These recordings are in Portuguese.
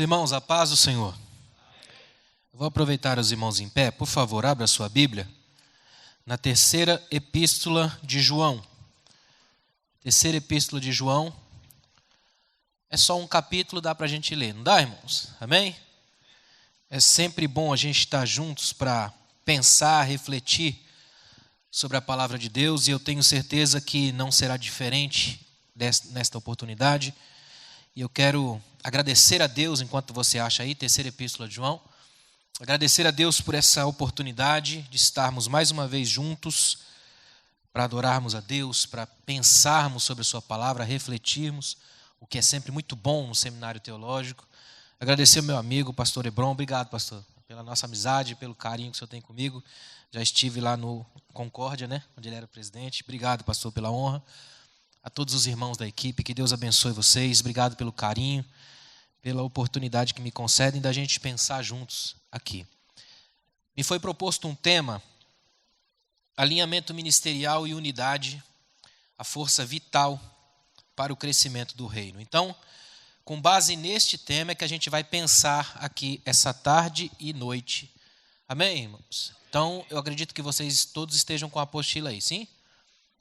Irmãos, a paz do Senhor. Eu vou aproveitar os irmãos em pé. Por favor, abra a sua Bíblia na terceira epístola de João. Terceira epístola de João. É só um capítulo, dá para a gente ler, não dá, irmãos? Amém? É sempre bom a gente estar juntos para pensar, refletir sobre a palavra de Deus, e eu tenho certeza que não será diferente nesta oportunidade. E eu quero agradecer a Deus, enquanto você acha aí, terceira epístola de João, agradecer a Deus por essa oportunidade de estarmos mais uma vez juntos para adorarmos a Deus, para pensarmos sobre a sua palavra, refletirmos, o que é sempre muito bom no seminário teológico. Agradecer ao meu amigo, pastor Hebron. Obrigado, pastor, pela nossa amizade, pelo carinho que o senhor tem comigo. Já estive lá no Concórdia, né, onde ele era presidente. Obrigado, pastor, pela honra. A todos os irmãos da equipe, que Deus abençoe vocês. Obrigado pelo carinho, pela oportunidade que me concedem da gente pensar juntos aqui. Me foi proposto um tema: alinhamento ministerial e unidade, a força vital para o crescimento do reino. Então, com base neste tema é que a gente vai pensar aqui essa tarde e noite. Amém, irmãos? Então, eu acredito que vocês todos estejam com a apostila aí, sim?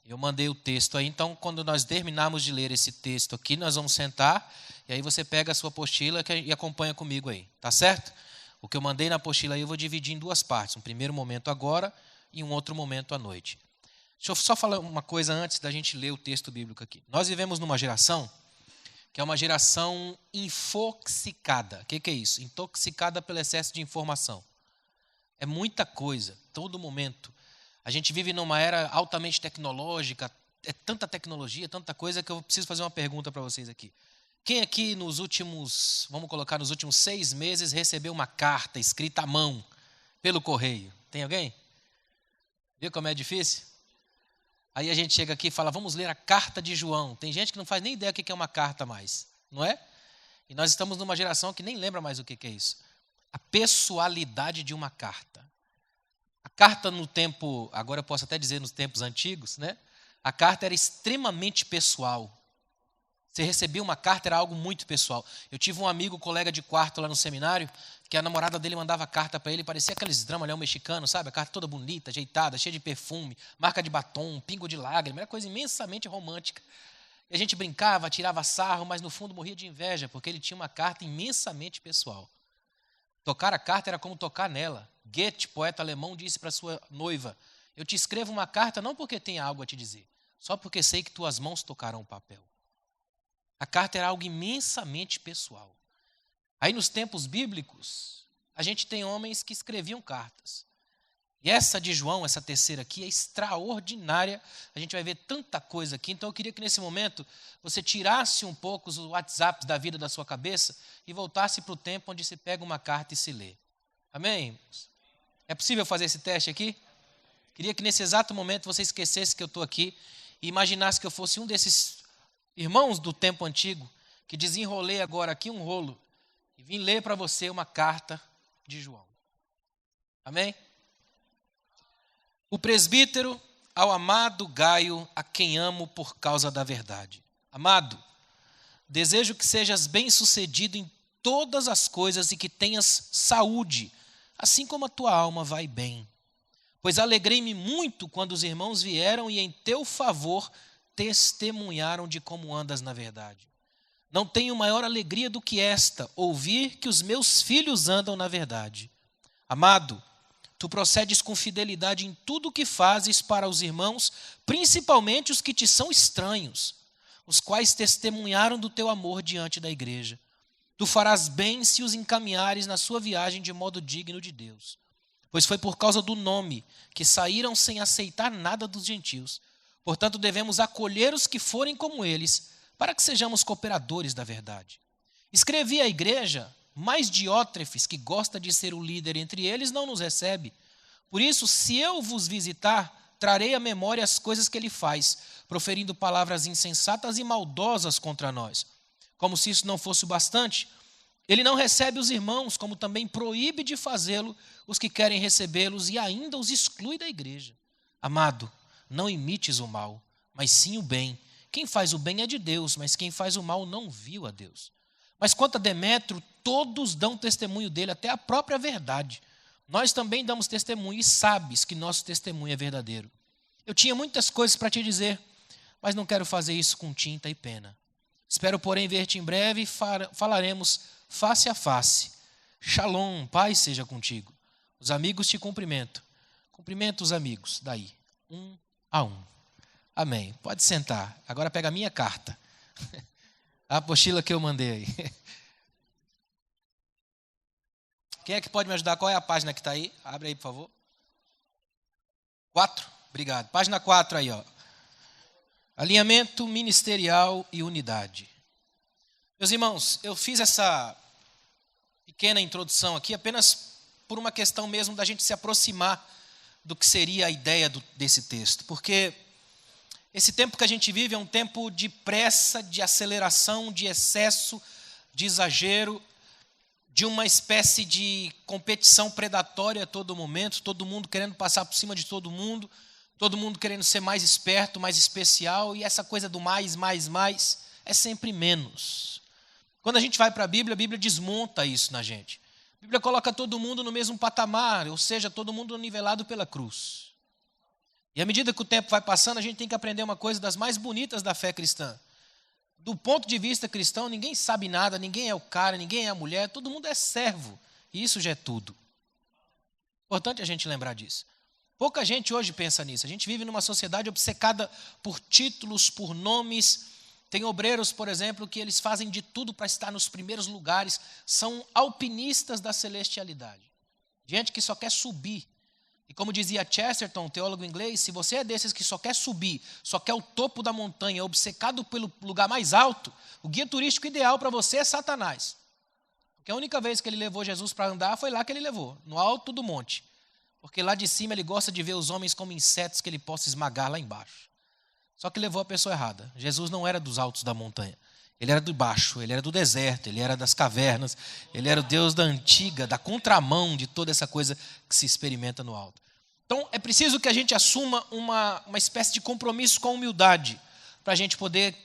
Eu mandei o texto aí, então quando nós terminarmos de ler esse texto aqui, nós vamos sentar, e aí você pega a sua apostila e acompanha comigo aí, tá certo? O que eu mandei na apostila aí eu vou dividir em duas partes, um primeiro momento agora e um outro momento à noite. Deixa eu só falar uma coisa antes da gente ler o texto bíblico aqui. Nós vivemos numa geração que é uma geração infoxicada. O que é isso? Intoxicada pelo excesso de informação. É muita coisa, todo momento. A gente vive numa era altamente tecnológica, é tanta tecnologia, tanta coisa, que eu preciso fazer uma pergunta para vocês aqui. Quem aqui nos últimos 6 meses, recebeu uma carta escrita à mão, pelo correio? Tem alguém? Viu como é difícil? Aí a gente chega aqui e fala, vamos ler a carta de João. Tem gente que não faz nem ideia do que é uma carta mais, não é? E nós estamos numa geração que nem lembra mais o que é isso. A pessoalidade de uma carta. A carta no tempo, agora eu posso até dizer nos tempos antigos, né? A carta era extremamente pessoal. Você recebia uma carta, era algo muito pessoal. Eu tive um amigo, colega de quarto lá no seminário, que a namorada dele mandava carta para ele, parecia aqueles dramalhão mexicanos, sabe? A carta toda bonita, ajeitada, cheia de perfume, marca de batom, pingo de lágrima, era coisa imensamente romântica. E a gente brincava, tirava sarro, mas no fundo morria de inveja, porque ele tinha uma carta imensamente pessoal. Tocar a carta era como tocar nela. Goethe, poeta alemão, disse para sua noiva, eu te escrevo uma carta não porque tenha algo a te dizer, só porque sei que tuas mãos tocaram o papel. A carta era algo imensamente pessoal. Aí nos tempos bíblicos, a gente tem homens que escreviam cartas. E essa de João, essa terceira aqui, é extraordinária. A gente vai ver tanta coisa aqui. Então eu queria que nesse momento você tirasse um pouco os WhatsApps da vida da sua cabeça e voltasse para o tempo onde se pega uma carta e se lê. Amém, irmãos? É possível fazer esse teste aqui? Queria que nesse exato momento você esquecesse que eu estou aqui e imaginasse que eu fosse um desses irmãos do tempo antigo que desenrolei agora aqui um rolo e vim ler para você uma carta de João. Amém? O presbítero ao amado Gaio, a quem amo por causa da verdade. Amado, desejo que sejas bem-sucedido em todas as coisas e que tenhas saúde, assim como a tua alma vai bem. Pois alegrei-me muito quando os irmãos vieram e em teu favor testemunharam de como andas na verdade. Não tenho maior alegria do que esta, ouvir que os meus filhos andam na verdade. Amado, tu procedes com fidelidade em tudo o que fazes para os irmãos, principalmente os que te são estranhos, os quais testemunharam do teu amor diante da igreja. Tu farás bem se os encaminhares na sua viagem de modo digno de Deus. Pois foi por causa do nome que saíram sem aceitar nada dos gentios. Portanto, devemos acolher os que forem como eles, para que sejamos cooperadores da verdade. Escrevi à igreja, mas Diótrefes, que gosta de ser o líder entre eles, não nos recebe. Por isso, se eu vos visitar, trarei à memória as coisas que ele faz, proferindo palavras insensatas e maldosas contra nós. Como se isso não fosse o bastante, ele não recebe os irmãos, como também proíbe de fazê-lo os que querem recebê-los e ainda os exclui da igreja. Amado, não imites o mal, mas sim o bem. Quem faz o bem é de Deus, mas quem faz o mal não viu a Deus. Mas quanto a Demétrio, todos dão testemunho dele, até a própria verdade. Nós também damos testemunho e sabes que nosso testemunho é verdadeiro. Eu tinha muitas coisas para te dizer, mas não quero fazer isso com tinta e pena. Espero, porém, ver-te em breve e falaremos face a face. Shalom, paz seja contigo. Os amigos te cumprimentam. Cumprimento os amigos, daí, um a um. Amém. Pode sentar. Agora pega a minha carta. A apostila que eu mandei aí. Quem é que pode me ajudar? Qual é a página que está aí? Abre aí, por favor. 4? Obrigado. Página 4 aí, ó. Alinhamento ministerial e unidade. Meus irmãos, eu fiz essa pequena introdução aqui apenas por uma questão mesmo da gente se aproximar do que seria a ideia desse texto. Porque esse tempo que a gente vive é um tempo de pressa, de aceleração, de excesso, de exagero, de uma espécie de competição predatória a todo momento, todo mundo querendo passar por cima de todo mundo querendo ser mais esperto, mais especial, e essa coisa do mais, é sempre menos. Quando a gente vai para a Bíblia desmonta isso na gente. A Bíblia coloca todo mundo no mesmo patamar, ou seja, todo mundo nivelado pela cruz. E à medida que o tempo vai passando, a gente tem que aprender uma coisa das mais bonitas da fé cristã. Do ponto de vista cristão, ninguém sabe nada, ninguém é o cara, ninguém é a mulher, todo mundo é servo. E isso já é tudo. Importante a gente lembrar disso. Pouca gente hoje pensa nisso. A gente vive numa sociedade obcecada por títulos, por nomes. Tem obreiros, por exemplo, que eles fazem de tudo para estar nos primeiros lugares. São alpinistas da celestialidade. Gente que só quer subir. E como dizia Chesterton, um teólogo inglês, se você é desses que só quer subir, só quer o topo da montanha, obcecado pelo lugar mais alto, o guia turístico ideal para você é Satanás. Porque a única vez que ele levou Jesus para andar foi lá que ele levou, no alto do monte. Porque lá de cima ele gosta de ver os homens como insetos que ele possa esmagar lá embaixo. Só que levou a pessoa errada. Jesus não era dos altos da montanha. Ele era do baixo, ele era do deserto, ele era das cavernas. Ele era o Deus da antiga, da contramão de toda essa coisa que se experimenta no alto. Então é preciso que a gente assuma uma espécie de compromisso com a humildade para a gente poder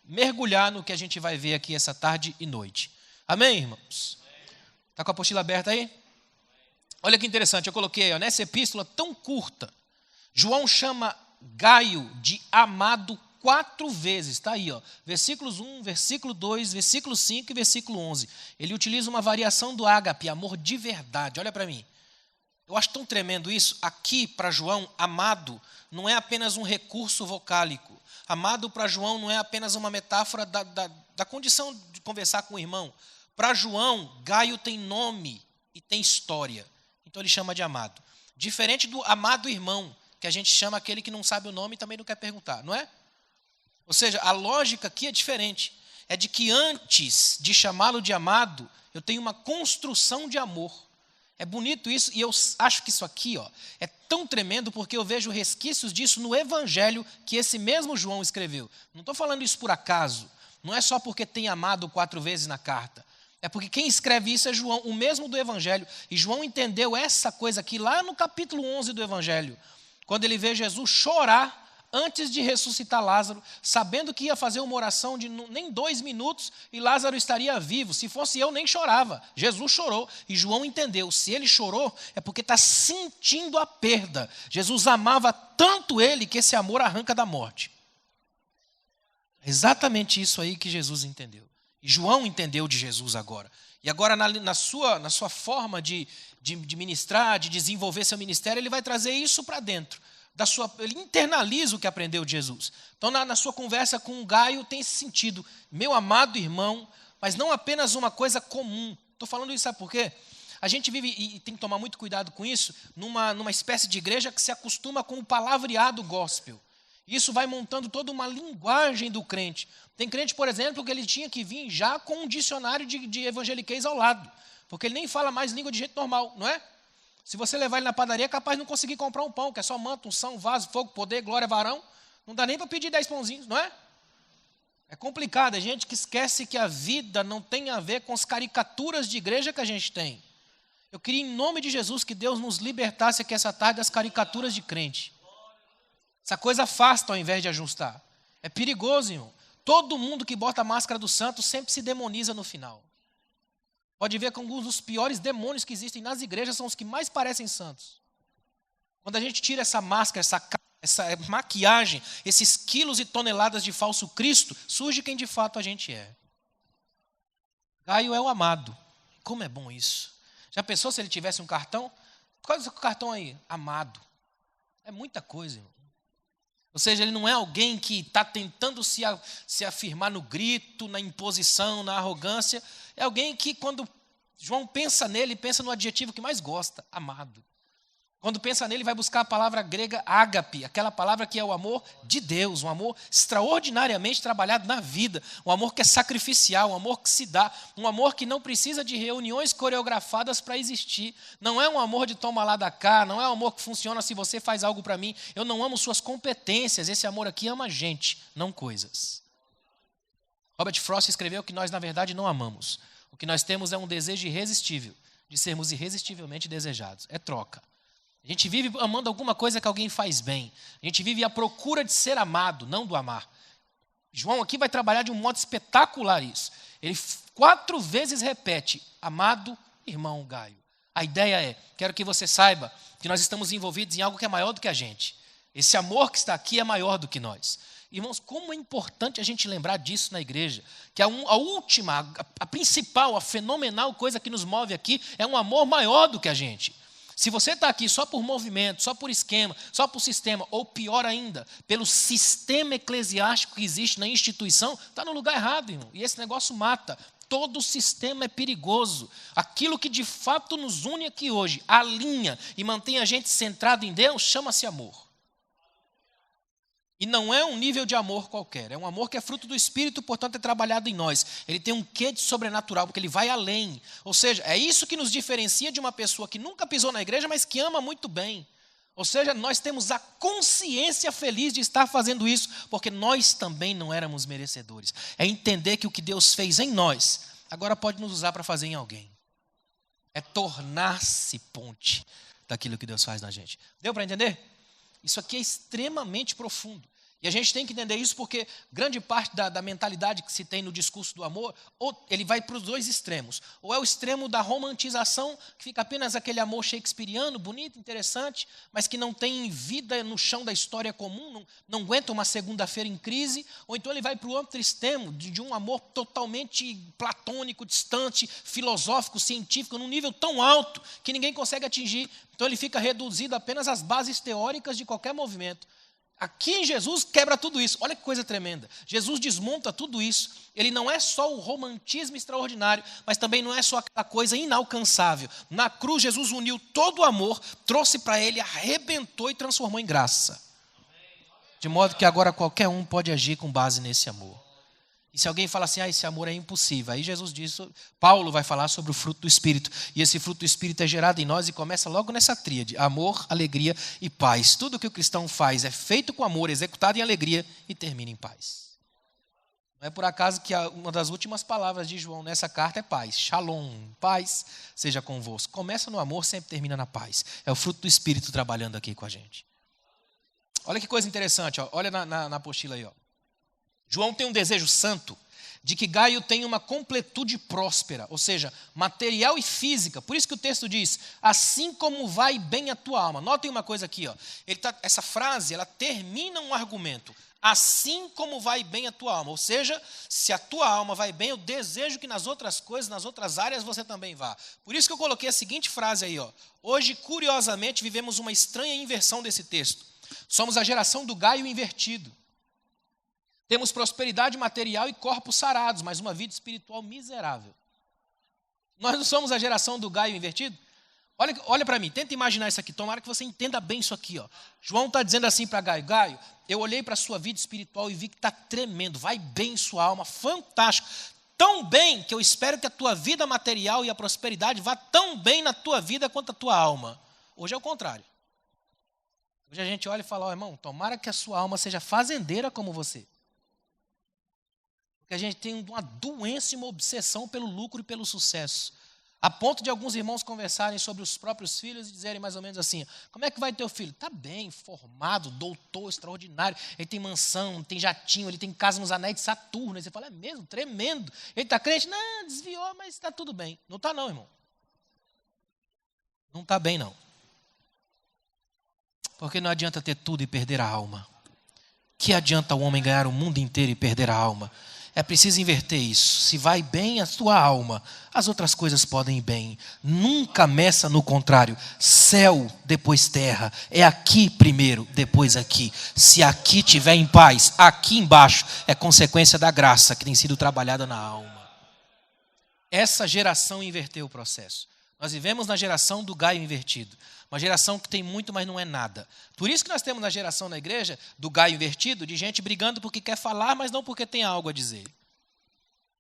mergulhar no que a gente vai ver aqui essa tarde e noite. Amém, irmãos? Está com a apostila aberta aí? Olha que interessante, eu coloquei nessa epístola tão curta, João chama Gaio de amado 4 vezes, está aí, versículos 1, versículo 2, versículo 5 e versículo 11. Ele utiliza uma variação do ágape, amor de verdade, olha para mim. Eu acho tão tremendo isso. Aqui, para João, amado não é apenas um recurso vocálico. Amado para João não é apenas uma metáfora da condição de conversar com o irmão. Para João, Gaio tem nome e tem história. Então ele chama de amado. Diferente do amado irmão, que a gente chama aquele que não sabe o nome e também não quer perguntar, não é? Ou seja, a lógica aqui é diferente. É de que antes de chamá-lo de amado, eu tenho uma construção de amor. É bonito isso, e eu acho que isso aqui é tão tremendo porque eu vejo resquícios disso no evangelho que esse mesmo João escreveu. Não estou falando isso por acaso. Não é só porque tem amado 4 vezes na carta. É porque quem escreve isso é João, o mesmo do Evangelho. E João entendeu essa coisa aqui lá no capítulo 11 do Evangelho. Quando ele vê Jesus chorar antes de ressuscitar Lázaro, sabendo que ia fazer uma oração de nem 2 minutos e Lázaro estaria vivo. Se fosse eu, nem chorava. Jesus chorou. E João entendeu. Se ele chorou, é porque está sentindo a perda. Jesus amava tanto ele que esse amor arranca da morte. É exatamente isso aí que Jesus entendeu. E João entendeu de Jesus agora. E agora, na sua forma de ministrar, de desenvolver seu ministério, ele vai trazer isso para dentro. Ele internaliza o que aprendeu de Jesus. Então, na sua conversa com o Gaio, tem esse sentido. Meu amado irmão, mas não apenas uma coisa comum. Estou falando isso, sabe por quê? A gente vive, e tem que tomar muito cuidado com isso, numa espécie de igreja que se acostuma com o palavreado gospel. Isso vai montando toda uma linguagem do crente. Tem crente, por exemplo, que ele tinha que vir já com um dicionário de evangeliquez ao lado, porque ele nem fala mais língua de gente normal, não é? Se você levar ele na padaria, é capaz de não conseguir comprar um pão, que é só manto, unção, vaso, fogo, poder, glória, varão. Não dá nem para pedir 10 pãozinhos, não é? É complicado, é gente que esquece que a vida não tem a ver com as caricaturas de igreja que a gente tem. Eu queria, em nome de Jesus, que Deus nos libertasse aqui essa tarde das caricaturas de crente. Essa coisa afasta ao invés de ajustar. É perigoso, irmão. Todo mundo que bota a máscara do santo sempre se demoniza no final. Pode ver que alguns dos piores demônios que existem nas igrejas são os que mais parecem santos. Quando a gente tira essa máscara, essa maquiagem, esses quilos e toneladas de falso Cristo, surge quem de fato a gente é. Gaio é o amado. Como é bom isso. Já pensou se ele tivesse um cartão? Qual é o cartão aí? Amado. É muita coisa, irmão. Ou seja, ele não é alguém que está tentando se afirmar no grito, na imposição, na arrogância. É alguém que, quando João pensa nele, pensa no adjetivo que mais gosta, amado. Quando pensa nele, vai buscar a palavra grega ágape, aquela palavra que é o amor de Deus, um amor extraordinariamente trabalhado na vida, um amor que é sacrificial, um amor que se dá, um amor que não precisa de reuniões coreografadas para existir. Não é um amor de toma lá da cá, não é um amor que funciona se você faz algo para mim. Eu não amo suas competências, esse amor aqui ama gente, não coisas. Robert Frost escreveu que nós, na verdade, não amamos. O que nós temos é um desejo irresistível, de sermos irresistivelmente desejados. É troca. A gente vive amando alguma coisa que alguém faz bem. A gente vive à procura de ser amado, não do amar. João aqui vai trabalhar de um modo espetacular isso. Ele 4 vezes repete, amado irmão Gaio. A ideia é, quero que você saiba que nós estamos envolvidos em algo que é maior do que a gente. Esse amor que está aqui é maior do que nós. Irmãos, como é importante a gente lembrar disso na igreja, que a última, a principal, a fenomenal coisa que nos move aqui é um amor maior do que a gente. Se você está aqui só por movimento, só por esquema, só por sistema, ou pior ainda, pelo sistema eclesiástico que existe na instituição, está no lugar errado, irmão. E esse negócio mata. Todo o sistema é perigoso. Aquilo que de fato nos une aqui hoje, alinha e mantém a gente centrado em Deus, chama-se amor. E não é um nível de amor qualquer, é um amor que é fruto do Espírito, portanto é trabalhado em nós. Ele tem um quê de sobrenatural, porque ele vai além. Ou seja, é isso que nos diferencia de uma pessoa que nunca pisou na igreja, mas que ama muito bem. Ou seja, nós temos a consciência feliz de estar fazendo isso, porque nós também não éramos merecedores. É entender que o que Deus fez em nós, agora pode nos usar para fazer em alguém. É tornar-se ponte daquilo que Deus faz na gente. Deu para entender? Isso aqui é extremamente profundo. E a gente tem que entender isso porque grande parte da mentalidade que se tem no discurso do amor, ou ele vai para os 2 extremos. Ou é o extremo da romantização, que fica apenas aquele amor shakespeariano, bonito, interessante, mas que não tem vida no chão da história comum, não aguenta uma segunda-feira em crise. Ou então ele vai para o outro extremo, de um amor totalmente platônico, distante, filosófico, científico, num nível tão alto que ninguém consegue atingir. Então ele fica reduzido apenas às bases teóricas de qualquer movimento. Aqui em Jesus quebra tudo isso. Olha que coisa tremenda. Jesus desmonta tudo isso. Ele não é só o romantismo extraordinário, mas também não é só aquela coisa inalcançável. Na cruz, Jesus uniu todo o amor, trouxe para ele, arrebentou e transformou em graça. De modo que agora qualquer um pode agir com base nesse amor. E se alguém fala assim, esse amor é impossível, aí Jesus diz, Paulo vai falar sobre o fruto do Espírito. E esse fruto do Espírito é gerado em nós e começa logo nessa tríade, amor, alegria e paz. Tudo que o cristão faz é feito com amor, executado em alegria e termina em paz. Não é por acaso que uma das últimas palavras de João nessa carta é paz. Shalom, paz seja convosco. Começa no amor, sempre termina na paz. É o fruto do Espírito trabalhando aqui com a gente. Olha que coisa interessante, ó. Olha na apostila aí, ó. João tem um desejo santo de que Gaio tenha uma completude próspera, ou seja, material e física. Por isso que o texto diz, assim como vai bem a tua alma. Notem uma coisa aqui, ó. Essa frase, ela termina um argumento. Assim como vai bem a tua alma. Ou seja, se a tua alma vai bem, eu desejo que nas outras coisas, nas outras áreas, você também vá. Por isso que eu coloquei a seguinte frase aí, ó. Hoje, curiosamente, vivemos uma estranha inversão desse texto. Somos a geração do Gaio invertido. Temos prosperidade material e corpos sarados, mas uma vida espiritual miserável. Nós não somos a geração do Gaio invertido? Olha para mim, tenta imaginar isso aqui. Tomara que você entenda bem isso aqui. Ó. João está dizendo assim para Gaio, Gaio, eu olhei para a sua vida espiritual e vi que está tremendo, vai bem sua alma, fantástico. Tão bem que eu espero que a tua vida material e a prosperidade vá tão bem na tua vida quanto a tua alma. Hoje é o contrário. Hoje a gente olha e fala, irmão, tomara que a sua alma seja fazendeira como você. Porque a gente tem uma doença e uma obsessão pelo lucro e pelo sucesso. A ponto de alguns irmãos conversarem sobre os próprios filhos e dizerem mais ou menos assim: como é que vai teu filho? Está bem, formado, doutor, extraordinário. Ele tem mansão, tem jatinho, ele tem casa nos anéis de Saturno. E você fala: é mesmo? Tremendo. Ele está crente? Não, desviou, mas está tudo bem. Não está não, irmão. Não está bem não. Porque não adianta ter tudo e perder a alma. Que adianta o homem ganhar o mundo inteiro e perder a alma? É preciso inverter isso. Se vai bem a sua alma, as outras coisas podem ir bem. Nunca meça no contrário. Céu, depois terra. É aqui primeiro, depois aqui. Se aqui estiver em paz, aqui embaixo é consequência da graça que tem sido trabalhada na alma. Essa geração inverteu o processo. Nós vivemos na geração do Gaio invertido. Uma geração que tem muito, mas não é nada. Por isso que nós temos na geração na igreja do Gaio invertido, de gente brigando porque quer falar, mas não porque tem algo a dizer.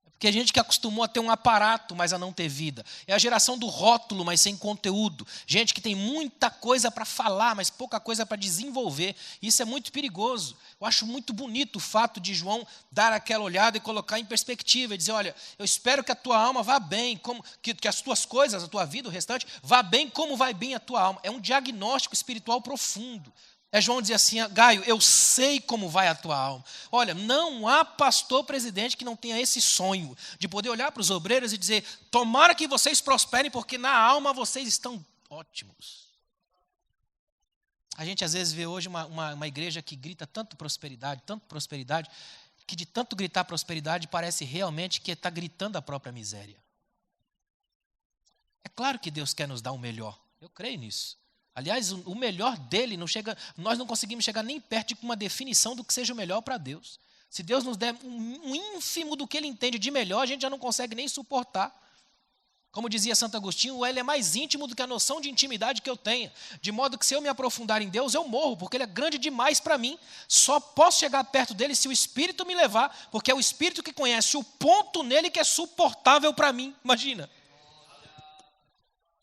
É porque a gente que acostumou a ter um aparato, mas a não ter vida. É a geração do rótulo, mas sem conteúdo. Gente que tem muita coisa para falar, mas pouca coisa para desenvolver. Isso é muito perigoso. Eu acho muito bonito o fato de João dar aquela olhada e colocar em perspectiva e dizer: olha, eu espero que a tua alma vá bem, que as tuas coisas, a tua vida, o restante, vá bem como vai bem a tua alma. É um diagnóstico espiritual profundo. É João dizer assim: Gaio, eu sei como vai a tua alma. Olha, não há pastor presidente que não tenha esse sonho de poder olhar para os obreiros e dizer: tomara que vocês prosperem, porque na alma vocês estão ótimos. A gente às vezes vê hoje uma igreja que grita tanto prosperidade, que de tanto gritar prosperidade parece realmente que está gritando a própria miséria. É claro que Deus quer nos dar o melhor, eu creio nisso. Aliás, o melhor dele não chega, nós não conseguimos chegar nem perto de uma definição do que seja o melhor para Deus. Se Deus nos der um ínfimo do que ele entende de melhor, a gente já não consegue nem suportar. Como dizia Santo Agostinho, ele é mais íntimo do que a noção de intimidade que eu tenho. De modo que se eu me aprofundar em Deus, eu morro, porque ele é grande demais para mim. Só posso chegar perto dele se o Espírito me levar, porque é o Espírito que conhece o ponto nele que é suportável para mim. Imagina.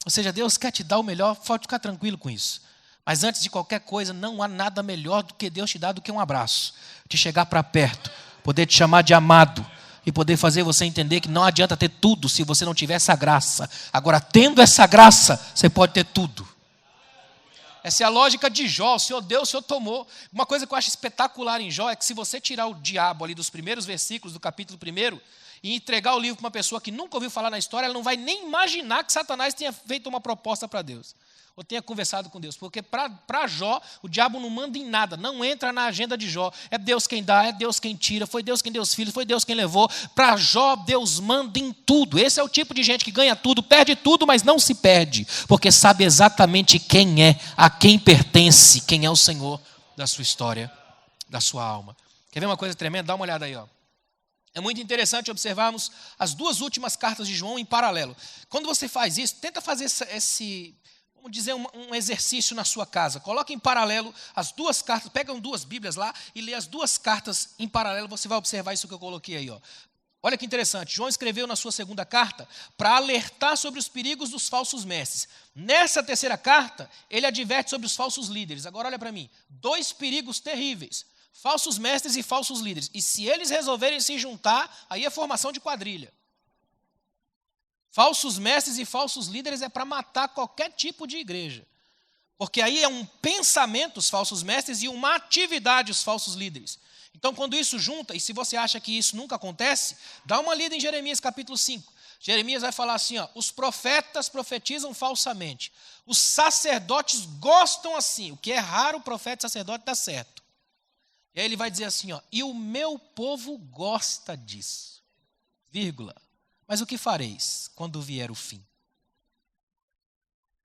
Ou seja, Deus quer te dar o melhor, pode ficar tranquilo com isso. Mas antes de qualquer coisa, não há nada melhor do que Deus te dar do que um abraço. Te chegar para perto, poder te chamar de amado e poder fazer você entender que não adianta ter tudo se você não tiver essa graça. Agora, tendo essa graça, você pode ter tudo. Essa é a lógica de Jó. O Senhor deu, o Senhor tomou. Uma coisa que eu acho espetacular em Jó é que se você tirar o diabo ali dos primeiros versículos do capítulo 1 e entregar o livro para uma pessoa que nunca ouviu falar na história, ela não vai nem imaginar que Satanás tenha feito uma proposta para Deus. Ou tenha conversado com Deus. Porque para Jó, o diabo não manda em nada. Não entra na agenda de Jó. É Deus quem dá, é Deus quem tira. Foi Deus quem deu os filhos, foi Deus quem levou. Para Jó, Deus manda em tudo. Esse é o tipo de gente que ganha tudo, perde tudo, mas não se perde. Porque sabe exatamente quem é, a quem pertence, quem é o Senhor da sua história, da sua alma. Quer ver uma coisa tremenda? Dá uma olhada aí, ó. É muito interessante observarmos as duas últimas cartas de João em paralelo. Quando você faz isso, tenta fazer vamos dizer, um exercício na sua casa. Coloque em paralelo as duas cartas, pegam duas Bíblias lá e lê as duas cartas em paralelo, você vai observar isso que eu coloquei aí, ó. Olha que interessante, João escreveu na sua segunda carta para alertar sobre os perigos dos falsos mestres. Nessa terceira carta, ele adverte sobre os falsos líderes. Agora olha para mim, dois perigos terríveis. Falsos mestres e falsos líderes. E se eles resolverem se juntar, aí é formação de quadrilha. Falsos mestres e falsos líderes é para matar qualquer tipo de igreja. Porque aí é um pensamento os falsos mestres e uma atividade os falsos líderes. Então quando isso junta, e se você acha que isso nunca acontece, dá uma lida em Jeremias capítulo 5. Jeremias vai falar assim, ó, os profetas profetizam falsamente. Os sacerdotes gostam assim. O que é raro, o profeta e sacerdote dá certo. E aí ele vai dizer assim, ó, e o meu povo gosta disso, vírgula. Mas o que fareis quando vier o fim?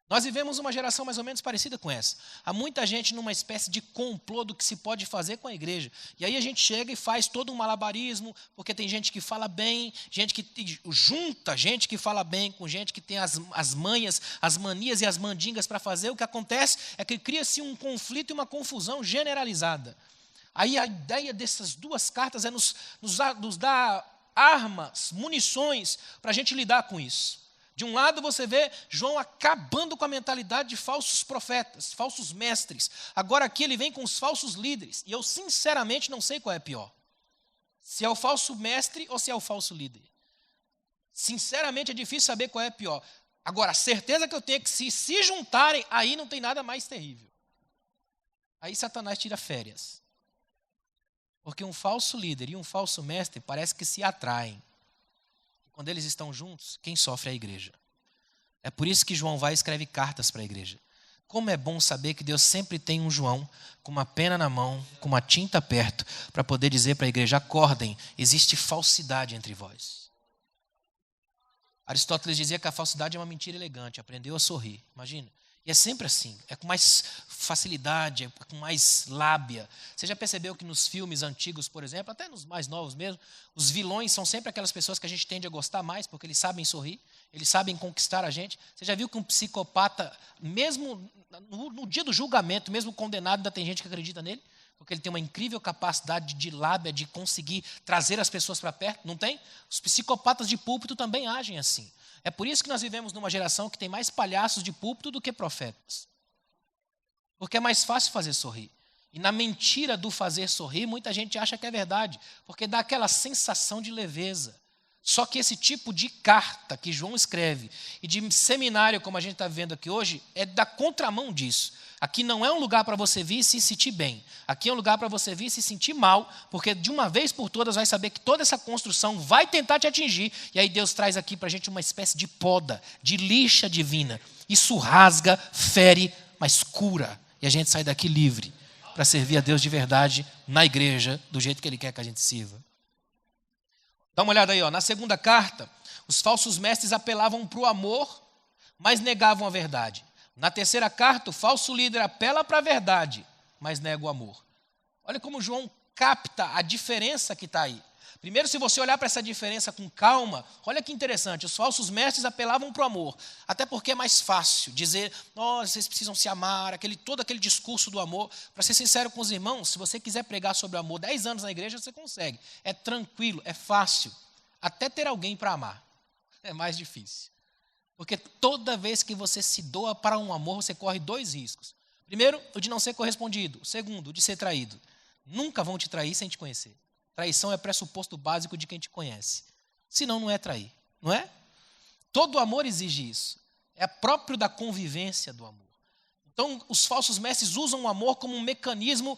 Nós vivemos uma geração mais ou menos parecida com essa. Há muita gente numa espécie de complô do que se pode fazer com a igreja. E aí a gente chega e faz todo um malabarismo, porque tem gente que fala bem, gente que junta gente que fala bem com gente que tem as manhas, as manias e as mandingas para fazer. O que acontece é que cria-se um conflito e uma confusão generalizada. Aí a ideia dessas duas cartas é nos dar armas, munições para a gente lidar com isso. De um lado você vê João acabando com a mentalidade de falsos profetas, falsos mestres. Agora aqui ele vem com os falsos líderes. E eu sinceramente não sei qual é pior. Se é o falso mestre ou se é o falso líder. Sinceramente é difícil saber qual é pior. Agora, a certeza que eu tenho é que se juntarem, aí não tem nada mais terrível. Aí Satanás tira férias. Porque um falso líder e um falso mestre parece que se atraem. Quando eles estão juntos, quem sofre é a igreja. É por isso que João vai e escreve cartas para a igreja. Como é bom saber que Deus sempre tem um João com uma pena na mão, com uma tinta perto, para poder dizer para a igreja: acordem, existe falsidade entre vós. Aristóteles dizia que a falsidade é uma mentira elegante, aprendeu a sorrir, imagina. E é sempre assim, é com mais facilidade, é com mais lábia. Você já percebeu que nos filmes antigos, por exemplo, até nos mais novos mesmo, os vilões são sempre aquelas pessoas que a gente tende a gostar mais, porque eles sabem sorrir, eles sabem conquistar a gente. Você já viu que um psicopata, mesmo no dia do julgamento, mesmo condenado, ainda tem gente que acredita nele? Porque ele tem uma incrível capacidade de lábia, de conseguir trazer as pessoas para perto, não tem? Os psicopatas de púlpito também agem assim. É por isso que nós vivemos numa geração que tem mais palhaços de púlpito do que profetas. Porque é mais fácil fazer sorrir. E na mentira do fazer sorrir, muita gente acha que é verdade, porque dá aquela sensação de leveza. Só que esse tipo de carta que João escreve e de seminário, como a gente está vendo aqui hoje, é da contramão disso. Aqui não é um lugar para você vir e se sentir bem. Aqui é um lugar para você vir e se sentir mal, porque de uma vez por todas vai saber que toda essa construção vai tentar te atingir. E aí Deus traz aqui para a gente uma espécie de poda, de lixa divina. Isso rasga, fere, mas cura. E a gente sai daqui livre para servir a Deus de verdade na igreja, do jeito que Ele quer que a gente sirva. Dá uma olhada aí, ó. Na segunda carta, os falsos mestres apelavam para o amor, mas negavam a verdade. Na terceira carta, o falso líder apela para a verdade, mas nega o amor. Olha como João capta a diferença que está aí. Primeiro, se você olhar para essa diferença com calma, olha que interessante, os falsos mestres apelavam para o amor, até porque é mais fácil dizer: vocês precisam se amar, todo aquele discurso do amor. Para ser sincero com os irmãos, se você quiser pregar sobre o amor 10 anos na igreja, você consegue. É tranquilo, é fácil. Até ter alguém para amar é mais difícil. Porque toda vez que você se doa para um amor, você corre 2 riscos. Primeiro, o de não ser correspondido. O segundo, o de ser traído. Nunca vão te trair sem te conhecer. Traição é pressuposto básico de quem te conhece. Senão não é trair, não é? Todo amor exige isso. É próprio da convivência do amor. Então, os falsos mestres usam o amor como um mecanismo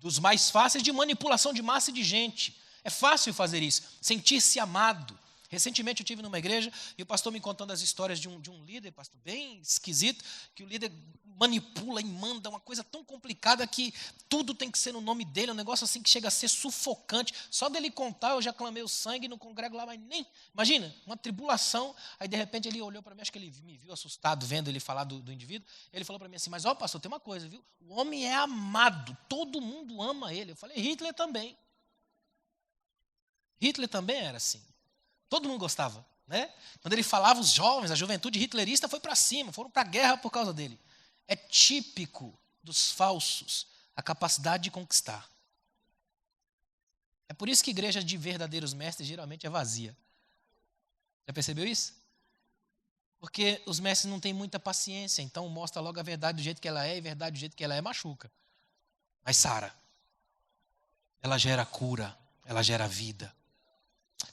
dos mais fáceis de manipulação de massa e de gente. É fácil fazer isso, sentir-se amado. Recentemente eu estive numa igreja e o pastor me contando as histórias de um líder, pastor, bem esquisito, que o líder manipula e manda uma coisa tão complicada que tudo tem que ser no nome dele, um negócio assim que chega a ser sufocante. Só dele contar eu já clamei o sangue, não congrego lá, mas nem... Imagina, uma tribulação, aí de repente ele olhou para mim, acho que ele me viu assustado vendo ele falar do indivíduo, ele falou para mim assim: mas ó, pastor, tem uma coisa, viu? O homem é amado, todo mundo ama ele. Eu falei: Hitler também. Hitler também era assim. Todo mundo gostava, né? Quando ele falava, os jovens, a juventude hitlerista foi para cima, foram para a guerra por causa dele. É típico dos falsos a capacidade de conquistar. É por isso que a igreja de verdadeiros mestres geralmente é vazia. Já percebeu isso? Porque os mestres não têm muita paciência, então mostra logo a verdade do jeito que ela é, e a verdade do jeito que ela é machuca. Mas sara. Ela gera cura, ela gera vida.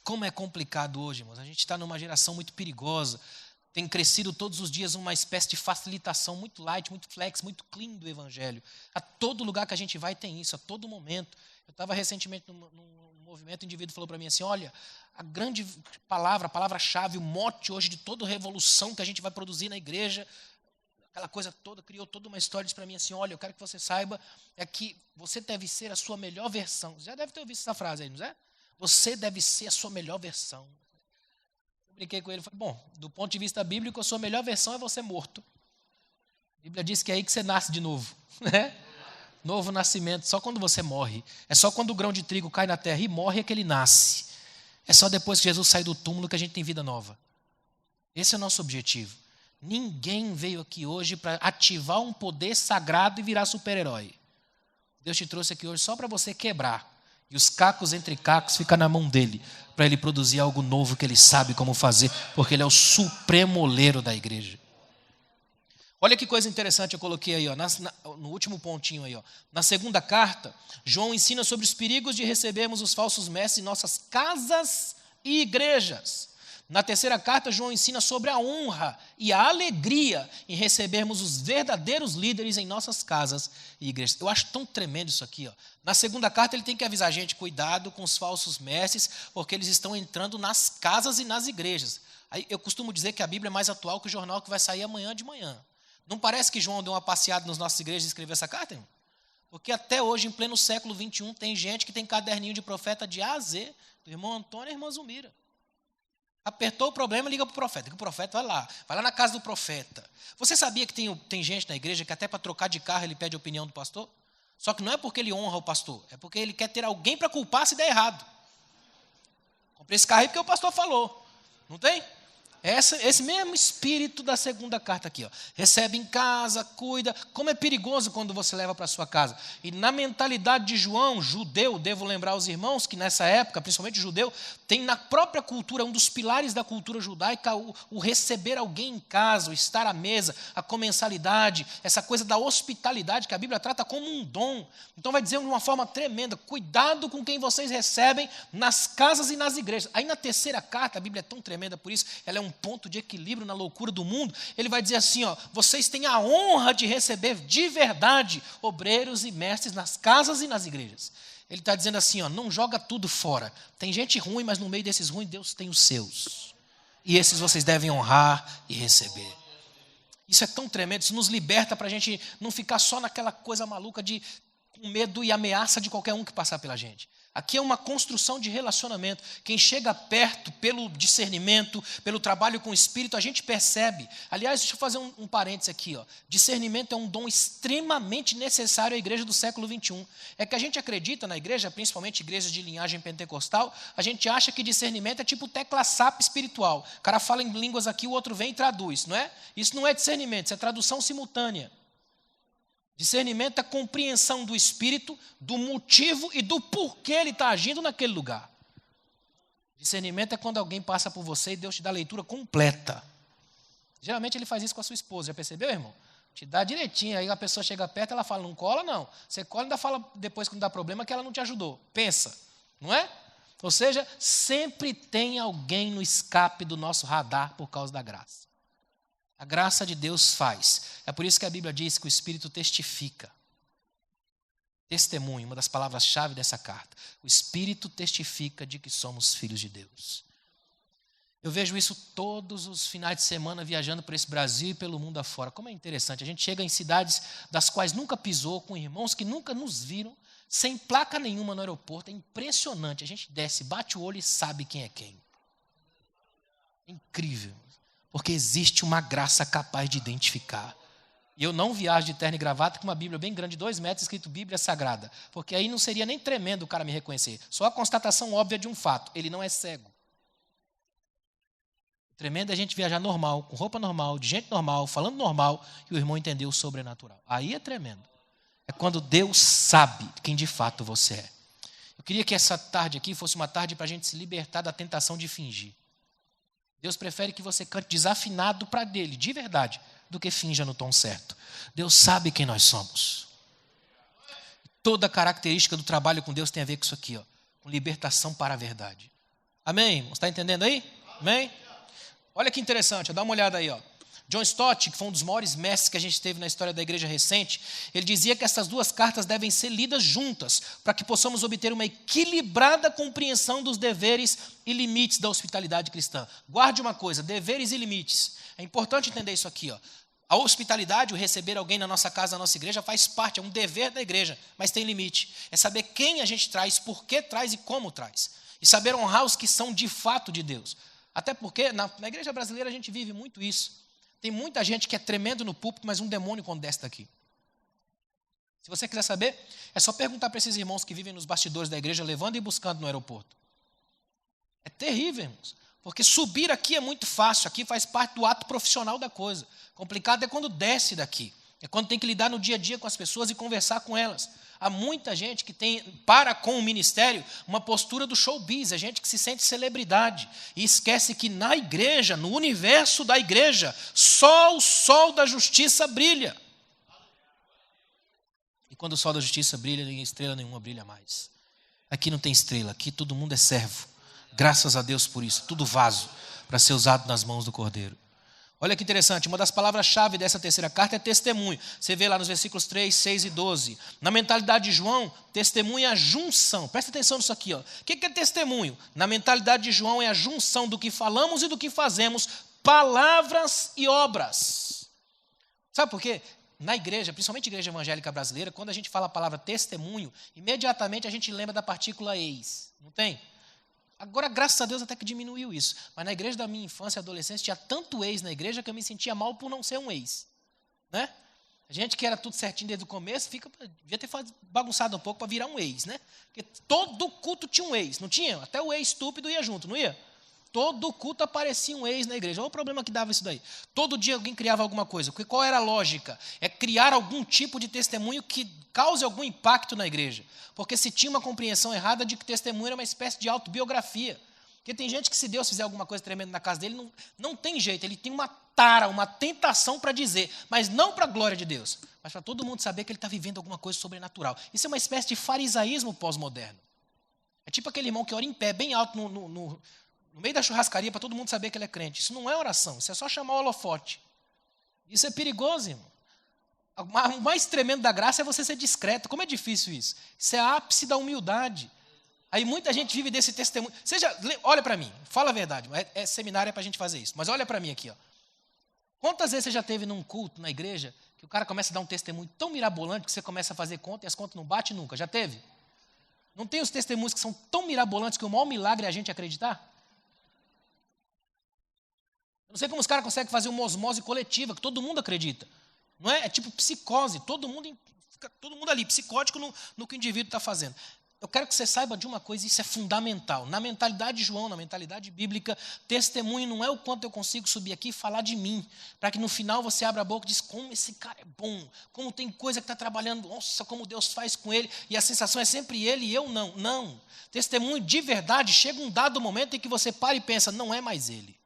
Como é complicado hoje, irmãos. A gente está numa geração muito perigosa. Tem crescido todos os dias uma espécie de facilitação muito light, muito flex, muito clean do evangelho. A todo lugar que a gente vai tem isso, a todo momento. Eu estava recentemente num movimento, o indivíduo falou para mim assim: olha, a grande palavra, a palavra-chave, o mote hoje de toda revolução que a gente vai produzir na igreja, aquela coisa toda, criou toda uma história, disse para mim assim: olha, eu quero que você saiba é que você deve ser a sua melhor versão. Você já deve ter ouvido essa frase aí, não é? Você deve ser a sua melhor versão. Eu brinquei com ele e falei: bom, do ponto de vista bíblico, a sua melhor versão é você morto. A Bíblia diz que é aí que você nasce de novo, né? Novo nascimento, só quando você morre. É só quando o grão de trigo cai na terra e morre é que ele nasce. É só depois que Jesus sai do túmulo que a gente tem vida nova. Esse é o nosso objetivo. Ninguém veio aqui hoje para ativar um poder sagrado e virar super-herói. Deus te trouxe aqui hoje só para você quebrar. E os cacos entre cacos ficam na mão dele, para ele produzir algo novo que ele sabe como fazer, porque ele é o supremo oleiro da igreja. Olha que coisa interessante eu coloquei aí, ó, no último pontinho aí. Ó. Na segunda carta, João ensina sobre os perigos de recebermos os falsos mestres em nossas casas e igrejas. Na terceira carta, João ensina sobre a honra e a alegria em recebermos os verdadeiros líderes em nossas casas e igrejas. Eu acho tão tremendo isso aqui. Ó. Na segunda carta, ele tem que avisar a gente, cuidado com os falsos mestres, porque eles estão entrando nas casas e nas igrejas. Aí, eu costumo dizer que a Bíblia é mais atual que o jornal que vai sair amanhã de manhã. Não parece que João deu uma passeada nas nossas igrejas e escreveu essa carta, irmão? Porque até hoje, em pleno século XXI, tem gente que tem caderninho de profeta de A a Z, do irmão Antônio e da irmã Zumira. Apertou o problema, liga para o profeta. Que o profeta vai lá na casa do profeta. Você sabia que tem gente na igreja que até para trocar de carro ele pede a opinião do pastor? Só que não é porque ele honra o pastor, é porque ele quer ter alguém para culpar se der errado. Comprei esse carro aí porque o pastor falou. Não tem? Esse mesmo espírito da segunda carta aqui, ó. Recebe em casa, cuida. Como é perigoso quando você leva para a sua casa. E na mentalidade de João, judeu, devo lembrar aos irmãos que nessa época, principalmente judeu, tem na própria cultura, um dos pilares da cultura judaica, o receber alguém em casa, o estar à mesa, a comensalidade, essa coisa da hospitalidade que a Bíblia trata como um dom. Então vai dizer de uma forma tremenda, cuidado com quem vocês recebem nas casas e nas igrejas. Aí na terceira carta, a Bíblia é tão tremenda por isso, ela é um ponto de equilíbrio na loucura do mundo. Ele vai dizer assim, ó, vocês têm a honra de receber de verdade obreiros e mestres nas casas e nas igrejas. Ele está dizendo assim, ó, não joga tudo fora. Tem gente ruim, mas no meio desses ruins, Deus tem os seus. E esses vocês devem honrar e receber. Isso é tão tremendo, isso nos liberta para a gente não ficar só naquela coisa maluca de com medo e ameaça de qualquer um que passar pela gente. Aqui é uma construção de relacionamento. Quem chega perto pelo discernimento, pelo trabalho com o Espírito, a gente percebe. Aliás, deixa eu fazer um parênteses aqui. Ó. Discernimento é um dom extremamente necessário à igreja do século XXI. É que a gente acredita na igreja, principalmente igrejas de linhagem pentecostal, a gente acha que discernimento é tipo tecla-SAP espiritual. O cara fala em línguas aqui, o outro vem e traduz, não é? Isso não é discernimento, isso é tradução simultânea. Discernimento é a compreensão do Espírito, do motivo e do porquê ele está agindo naquele lugar. Discernimento é quando alguém passa por você e Deus te dá a leitura completa. Geralmente ele faz isso com a sua esposa, já percebeu, irmão? Te dá direitinho, aí a pessoa chega perto, ela fala, não cola não. Você cola e ainda fala depois que não dá problema que ela não te ajudou. Pensa, não é? Ou seja, sempre tem alguém no escape do nosso radar por causa da graça. A graça de Deus faz. É por isso que a Bíblia diz que o Espírito testifica. Testemunho, uma das palavras-chave dessa carta. O Espírito testifica de que somos filhos de Deus. Eu vejo isso todos os finais de semana viajando por esse Brasil e pelo mundo afora. Como é interessante, a gente chega em cidades das quais nunca pisou, com irmãos que nunca nos viram, sem placa nenhuma no aeroporto. É impressionante, a gente desce, bate o olho e sabe quem é quem. É incrível. Porque existe uma graça capaz de identificar. E eu não viajo de terno e gravata com uma Bíblia bem grande, 2 metros, escrito Bíblia Sagrada. Porque aí não seria nem tremendo o cara me reconhecer. Só a constatação óbvia de um fato. Ele não é cego. Tremendo é a gente viajar normal, com roupa normal, de gente normal, falando normal, e o irmão entendeu o sobrenatural. Aí é tremendo. É quando Deus sabe quem de fato você é. Eu queria que essa tarde aqui fosse uma tarde para a gente se libertar da tentação de fingir. Deus prefere que você cante desafinado para dele, de verdade, do que finja no tom certo. Deus sabe quem nós somos. Toda a característica do trabalho com Deus tem a ver com isso aqui, ó, com libertação para a verdade. Amém, irmão? Está entendendo aí? Amém? Olha que interessante, dá uma olhada aí, ó. John Stott, que foi um dos maiores mestres que a gente teve na história da igreja recente, ele dizia que essas duas cartas devem ser lidas juntas, para que possamos obter uma equilibrada compreensão dos deveres e limites da hospitalidade cristã. Guarde uma coisa, deveres e limites. É importante entender isso aqui, ó. A hospitalidade, o receber alguém na nossa casa, na nossa igreja, faz parte, é um dever da igreja, mas tem limite. É saber quem a gente traz, por que traz e como traz. E saber honrar os que são de fato de Deus. Até porque na igreja brasileira a gente vive muito isso. Tem muita gente que é tremendo no púlpito, mas um demônio quando desce daqui. Se você quiser saber, é só perguntar para esses irmãos que vivem nos bastidores da igreja, levando e buscando no aeroporto. É terrível, irmãos. Porque subir aqui é muito fácil, aqui faz parte do ato profissional da coisa. Complicado é quando desce daqui. É quando tem que lidar no dia a dia com as pessoas e conversar com elas. Há muita gente que tem, para com o ministério, uma postura do showbiz, é gente que se sente celebridade e esquece que na igreja, no universo da igreja, só o sol da justiça brilha. E quando o sol da justiça brilha, nem estrela nenhuma brilha mais. Aqui não tem estrela, aqui todo mundo é servo. Graças a Deus por isso, tudo vaso. para ser usado nas mãos do Cordeiro. Olha que interessante, uma das palavras-chave dessa terceira carta é testemunho. Você vê lá nos versículos 3, 6 e 12. Na mentalidade de João, testemunho é a junção. Presta atenção nisso aqui. Ó. O que é testemunho? Na mentalidade de João é a junção do que falamos e do que fazemos, palavras e obras. Sabe por quê? Na igreja, principalmente a igreja evangélica brasileira, quando a gente fala a palavra testemunho, imediatamente a gente lembra da partícula eis. Não tem? Agora, graças a Deus, até que diminuiu isso. Mas na igreja da minha infância e adolescência, tinha tanto ex na igreja que eu me sentia mal por não ser um ex. Né? A gente que era tudo certinho desde o começo, devia ter bagunçado um pouco para virar um ex. Né? Porque todo culto tinha um ex, não tinha? Até o ex estúpido ia junto, não ia? Todo culto aparecia um ex na igreja. Olha o problema que dava isso daí. Todo dia alguém criava alguma coisa. Qual era a lógica? É criar algum tipo de testemunho que cause algum impacto na igreja. Porque se tinha uma compreensão errada de que testemunho era uma espécie de autobiografia. Porque tem gente que se Deus fizer alguma coisa tremenda na casa dele, não tem jeito. Ele tem uma tara, uma tentação para dizer, mas não para a glória de Deus. Mas para todo mundo saber que ele está vivendo alguma coisa sobrenatural. Isso é uma espécie de farisaísmo pós-moderno. É tipo aquele irmão que ora em pé, bem alto no meio da churrascaria, para todo mundo saber que ele é crente. Isso não é oração, isso é só chamar o holofote. Isso é perigoso, irmão. O mais tremendo da graça é você ser discreto. Como é difícil isso? Isso é ápice da humildade. Aí muita gente vive desse testemunho. Olha para mim, fala a verdade. Seminário é para a gente fazer isso. Mas olha para mim aqui. Ó. Quantas vezes você já teve num culto, na igreja, que o cara começa a dar um testemunho tão mirabolante que você começa a fazer conta e as contas não batem nunca? Já teve? Não tem os testemunhos que são tão mirabolantes que o maior milagre é a gente acreditar? Eu não sei como os caras conseguem fazer uma osmose coletiva, que todo mundo acredita. Não é? É tipo psicose, todo mundo ali, psicótico no que o indivíduo está fazendo. Eu quero que você saiba de uma coisa, isso é fundamental. Na mentalidade de João, na mentalidade bíblica, testemunho não é o quanto eu consigo subir aqui e falar de mim, para que no final você abra a boca e diz, como esse cara é bom, como tem coisa que está trabalhando, nossa, como Deus faz com ele, e a sensação é sempre ele e eu não. Não. Testemunho de verdade, chega um dado momento em que você para e pensa, não é mais ele.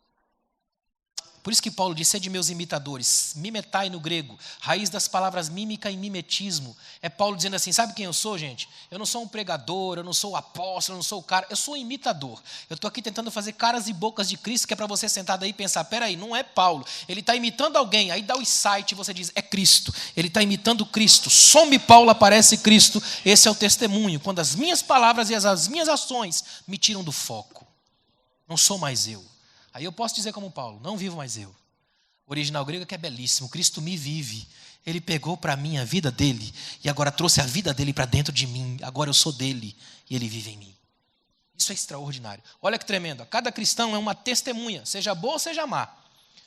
Por isso que Paulo diz, sede meus imitadores, mimetai no grego, raiz das palavras mímica e mimetismo. É Paulo dizendo assim, sabe quem eu sou, gente? Eu não sou um pregador, eu não sou o apóstolo, eu não sou o cara, eu sou um imitador. Eu estou aqui tentando fazer caras e bocas de Cristo, que é para você sentado aí e pensar, peraí, não é Paulo, ele está imitando alguém, aí dá o insight e você diz, é Cristo, ele está imitando Cristo, some Paulo, aparece Cristo, esse é o testemunho, quando as minhas palavras e as minhas ações me tiram do foco, não sou mais eu. Aí eu posso dizer como Paulo, não vivo mais eu. O original grego é que é belíssimo, Cristo me vive. Ele pegou para mim a vida dele e agora trouxe a vida dele para dentro de mim. Agora eu sou dele e ele vive em mim. Isso é extraordinário. Olha que tremendo. Cada cristão é uma testemunha, seja boa ou seja má.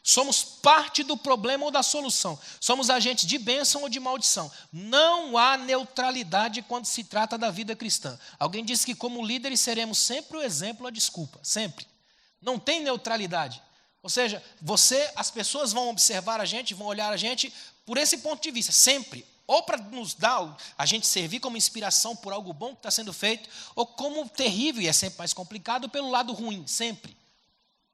Somos parte do problema ou da solução. Somos agentes de bênção ou de maldição. Não há neutralidade quando se trata da vida cristã. Alguém disse que como líderes seremos sempre o exemplo, a desculpa. Sempre. Não tem neutralidade. Ou seja, as pessoas vão observar a gente, vão olhar a gente por esse ponto de vista, sempre. Ou para nos dar, a gente servir como inspiração por algo bom que está sendo feito, ou como terrível, e é sempre mais complicado, pelo lado ruim, sempre.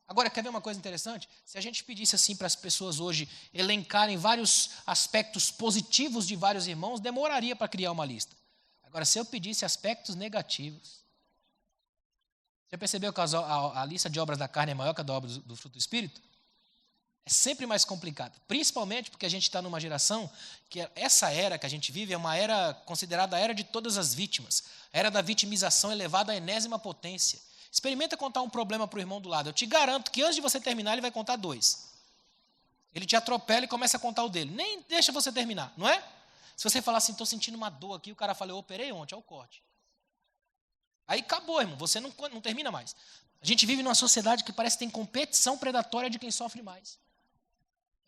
Agora, quer ver uma coisa interessante? Se a gente pedisse assim para as pessoas hoje elencarem vários aspectos positivos de vários irmãos, demoraria para criar uma lista. Agora, se eu pedisse aspectos negativos, já percebeu que a lista de obras da carne é maior que a da obra do fruto do Espírito? É sempre mais complicado, principalmente porque a gente está numa geração que essa era que a gente vive é uma era considerada a era de todas as vítimas, a era da vitimização elevada à enésima potência. Experimenta contar um problema para o irmão do lado, eu te garanto que antes de você terminar ele vai contar 2. Ele te atropela e começa a contar o dele, nem deixa você terminar, não é? Se você falar assim, estou sentindo uma dor aqui, o cara fala, eu operei ontem, é o corte. Aí acabou, irmão, você não termina mais. A gente vive numa sociedade que parece que tem competição predatória de quem sofre mais.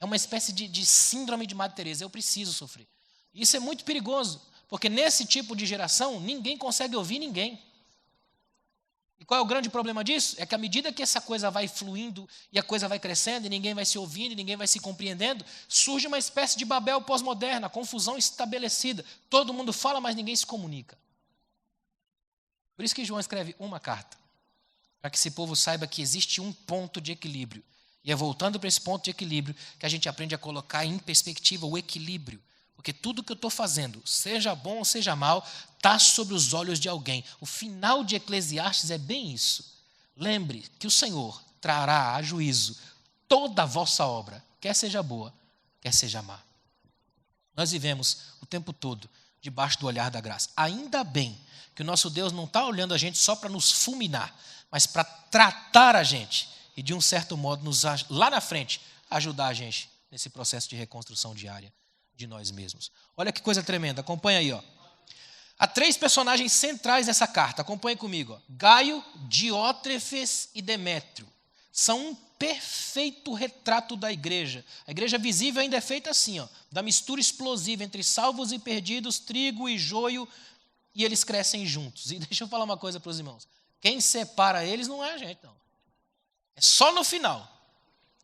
É uma espécie de síndrome de Madre Teresa, eu preciso sofrer. Isso é muito perigoso, porque nesse tipo de geração, ninguém consegue ouvir ninguém. E qual é o grande problema disso? É que à medida que essa coisa vai fluindo e a coisa vai crescendo e ninguém vai se ouvindo e ninguém vai se compreendendo, surge uma espécie de Babel pós-moderna, confusão estabelecida. Todo mundo fala, mas ninguém se comunica. Por isso que João escreve uma carta, para que esse povo saiba que existe um ponto de equilíbrio. E é voltando para esse ponto de equilíbrio que a gente aprende a colocar em perspectiva o equilíbrio. Porque tudo que eu estou fazendo, seja bom ou seja mal, está sobre os olhos de alguém. O final de Eclesiastes é bem isso. Lembre que o Senhor trará a juízo toda a vossa obra, quer seja boa, quer seja má. Nós vivemos o tempo todo debaixo do olhar da graça. Ainda bem que o nosso Deus não está olhando a gente só para nos fulminar, mas para tratar a gente e, de um certo modo, lá na frente, ajudar a gente nesse processo de reconstrução diária de nós mesmos. Olha que coisa tremenda, acompanha aí. Há 3 personagens centrais nessa carta, acompanhe comigo. Gaio, Diótrefes e Demétrio. São um perfeito retrato da igreja. A igreja visível ainda é feita assim, da mistura explosiva entre salvos e perdidos, trigo e joio, e eles crescem juntos. E deixa eu falar uma coisa para os irmãos. Quem separa eles não é a gente, não. É só no final.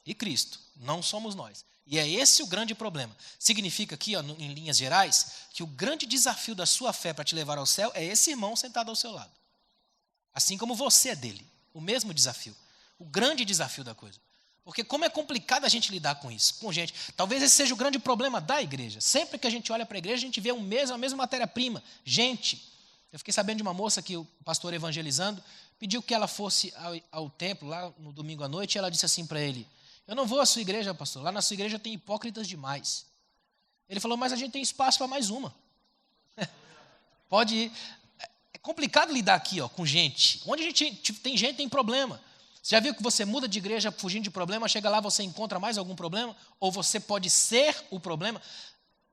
E Cristo, não somos nós. E é esse o grande problema. Significa aqui, em linhas gerais, que o grande desafio da sua fé para te levar ao céu é esse irmão sentado ao seu lado. Assim como você é dele. O mesmo desafio. O grande desafio da coisa. Porque como é complicado a gente lidar com isso, com gente. Talvez esse seja o grande problema da igreja. Sempre que a gente olha para a igreja, a gente vê a mesma matéria-prima. Gente. Eu fiquei sabendo de uma moça que o pastor evangelizando pediu que ela fosse ao templo, lá no domingo à noite, e ela disse assim para ele: eu não vou à sua igreja, pastor, lá na sua igreja tem hipócritas demais. Ele falou: mas a gente tem espaço para mais uma. Pode ir. É complicado lidar aqui com gente. Onde a gente tem gente, tem problema. Você já viu que você muda de igreja fugindo de problema, chega lá, você encontra mais algum problema? Ou você pode ser o problema?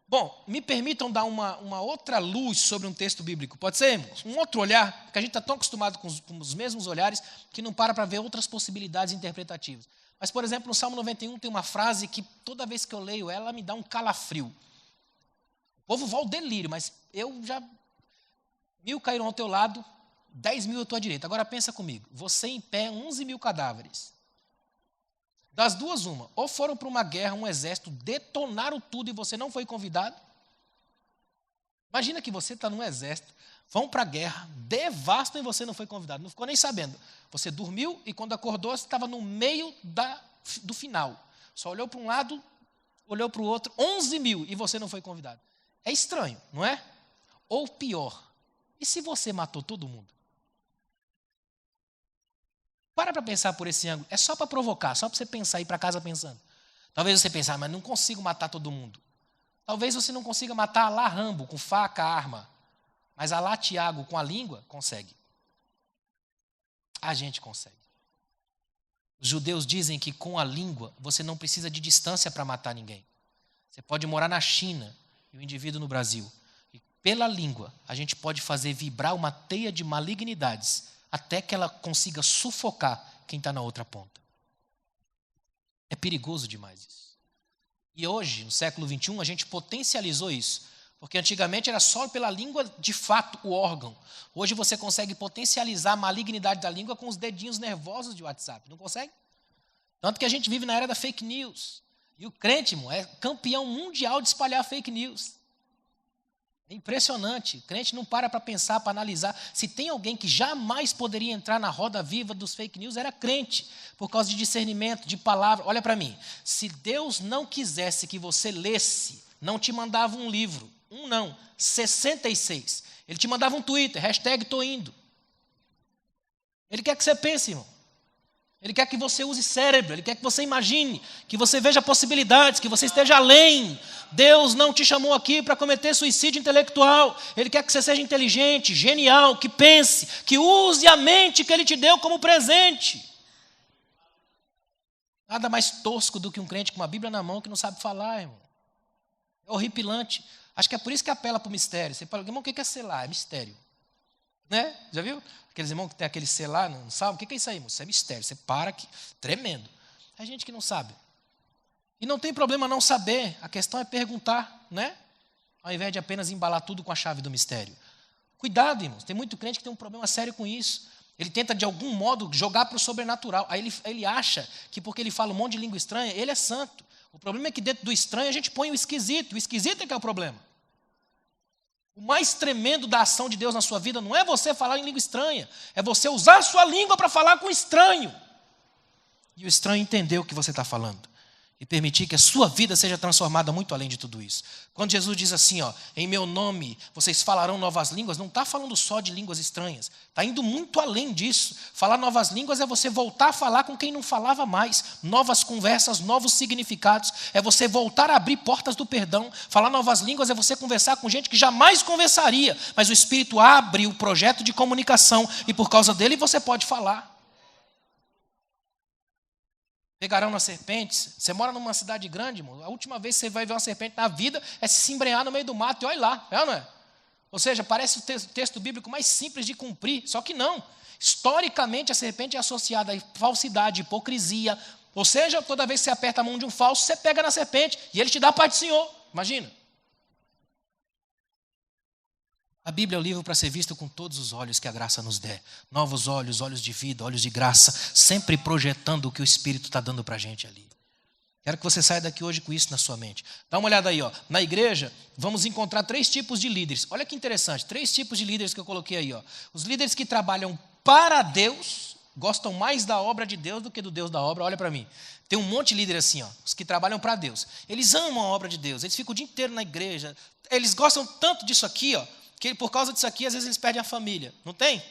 Bom, me permitam dar uma outra luz sobre um texto bíblico. Pode ser, irmãos? Um outro olhar, porque a gente está tão acostumado com os mesmos olhares que não para ver outras possibilidades interpretativas. Mas, por exemplo, no Salmo 91 tem uma frase que toda vez que eu leio ela me dá um calafrio. O povo vai ao delírio, mas eu já... 1000 caíram ao teu lado, 10.000 à tua direita. Agora pensa comigo, você em pé, 11.000 cadáveres. Das duas, uma. Ou foram para uma guerra, um exército, detonaram tudo e você não foi convidado. Imagina que você está num exército, vão para a guerra, devastam e você não foi convidado. Não ficou nem sabendo. Você dormiu e quando acordou, você estava no meio do final. Só olhou para um lado, olhou para o outro, 11.000 e você não foi convidado. É estranho, não é? Ou pior, e se você matou todo mundo? Para pensar por esse ângulo. É só para provocar, só para você pensar, ir para casa pensando. Talvez você pense, mas não consigo matar todo mundo. Talvez você não consiga matar a lá Rambo, com faca, arma. Mas a lá Tiago, com a língua, consegue. A gente consegue. Os judeus dizem que com a língua você não precisa de distância para matar ninguém. Você pode morar na China e o indivíduo no Brasil. E pela língua a gente pode fazer vibrar uma teia de malignidades até que ela consiga sufocar quem está na outra ponta. É perigoso demais isso. E hoje, no século XXI, a gente potencializou isso. Porque antigamente era só pela língua, de fato, o órgão. Hoje você consegue potencializar a malignidade da língua com os dedinhos nervosos de WhatsApp. Não consegue? Tanto que a gente vive na era da fake news. E o crente, irmão, é campeão mundial de espalhar fake news. É impressionante. O crente não para pensar, para analisar. Se tem alguém que jamais poderia entrar na roda viva dos fake news, era crente. Por causa de discernimento, de palavra. Olha para mim. Se Deus não quisesse que você lesse, não te mandava um livro. 66. Ele te mandava um Twitter, #toindo. Ele quer que você pense, irmão. Ele quer que você use cérebro, ele quer que você imagine, que você veja possibilidades, que você esteja além. Deus não te chamou aqui para cometer suicídio intelectual. Ele quer que você seja inteligente, genial, que pense, que use a mente que Ele te deu como presente. Nada mais tosco do que um crente com uma Bíblia na mão que não sabe falar, irmão. É horripilante. Acho que é por isso que apela para o mistério. Você fala, irmão, o que é selar? É mistério. Né? Já viu? Aqueles irmãos que tem aquele selar, não sabe? O que é isso aí, irmão? Isso é mistério. Você para aqui. Tremendo. Tem gente que não sabe. E não tem problema não saber. A questão é perguntar, né? Ao invés de apenas embalar tudo com a chave do mistério. Cuidado, irmãos. Tem muito crente que tem um problema sério com isso. Ele tenta, de algum modo, jogar para o sobrenatural. Aí ele acha que porque ele fala um monte de língua estranha, ele é santo. O problema é que dentro do estranho a gente põe o esquisito. O esquisito é que é o problema. O mais tremendo da ação de Deus na sua vida não é você falar em língua estranha. É você usar a sua língua para falar com o estranho. E o estranho entender o que você está falando. E permitir que a sua vida seja transformada muito além de tudo isso. Quando Jesus diz assim, ó, em meu nome vocês falarão novas línguas, não está falando só de línguas estranhas. Está indo muito além disso. Falar novas línguas é você voltar a falar com quem não falava mais. Novas conversas, novos significados. É você voltar a abrir portas do perdão. Falar novas línguas é você conversar com gente que jamais conversaria. Mas o Espírito abre o projeto de comunicação e por causa dele você pode falar. Pegarão nas serpentes. Você mora numa cidade grande, irmão. A última vez que você vai ver uma serpente na vida é se embrenhar no meio do mato e olha lá, é ou não é? Ou seja, parece o texto bíblico mais simples de cumprir, só que não. Historicamente, a serpente é associada a falsidade, hipocrisia. Ou seja, toda vez que você aperta a mão de um falso, você pega na serpente e ele te dá a paz do Senhor. Imagina. A Bíblia é o livro para ser visto com todos os olhos que a graça nos der. Novos olhos, olhos de vida, olhos de graça, sempre projetando o que o Espírito está dando para a gente ali. Quero que você saia daqui hoje com isso na sua mente. Dá uma olhada aí, ó. Na igreja, vamos encontrar 3 tipos de líderes. Olha que interessante, 3 tipos de líderes que eu coloquei aí, ó. Os líderes que trabalham para Deus, gostam mais da obra de Deus do que do Deus da obra. Olha para mim. Tem um monte de líder assim, ó, os que trabalham para Deus. Eles amam a obra de Deus, eles ficam o dia inteiro na igreja. Eles gostam tanto disso aqui, ó, que por causa disso aqui, às vezes eles perdem a família. Não tem?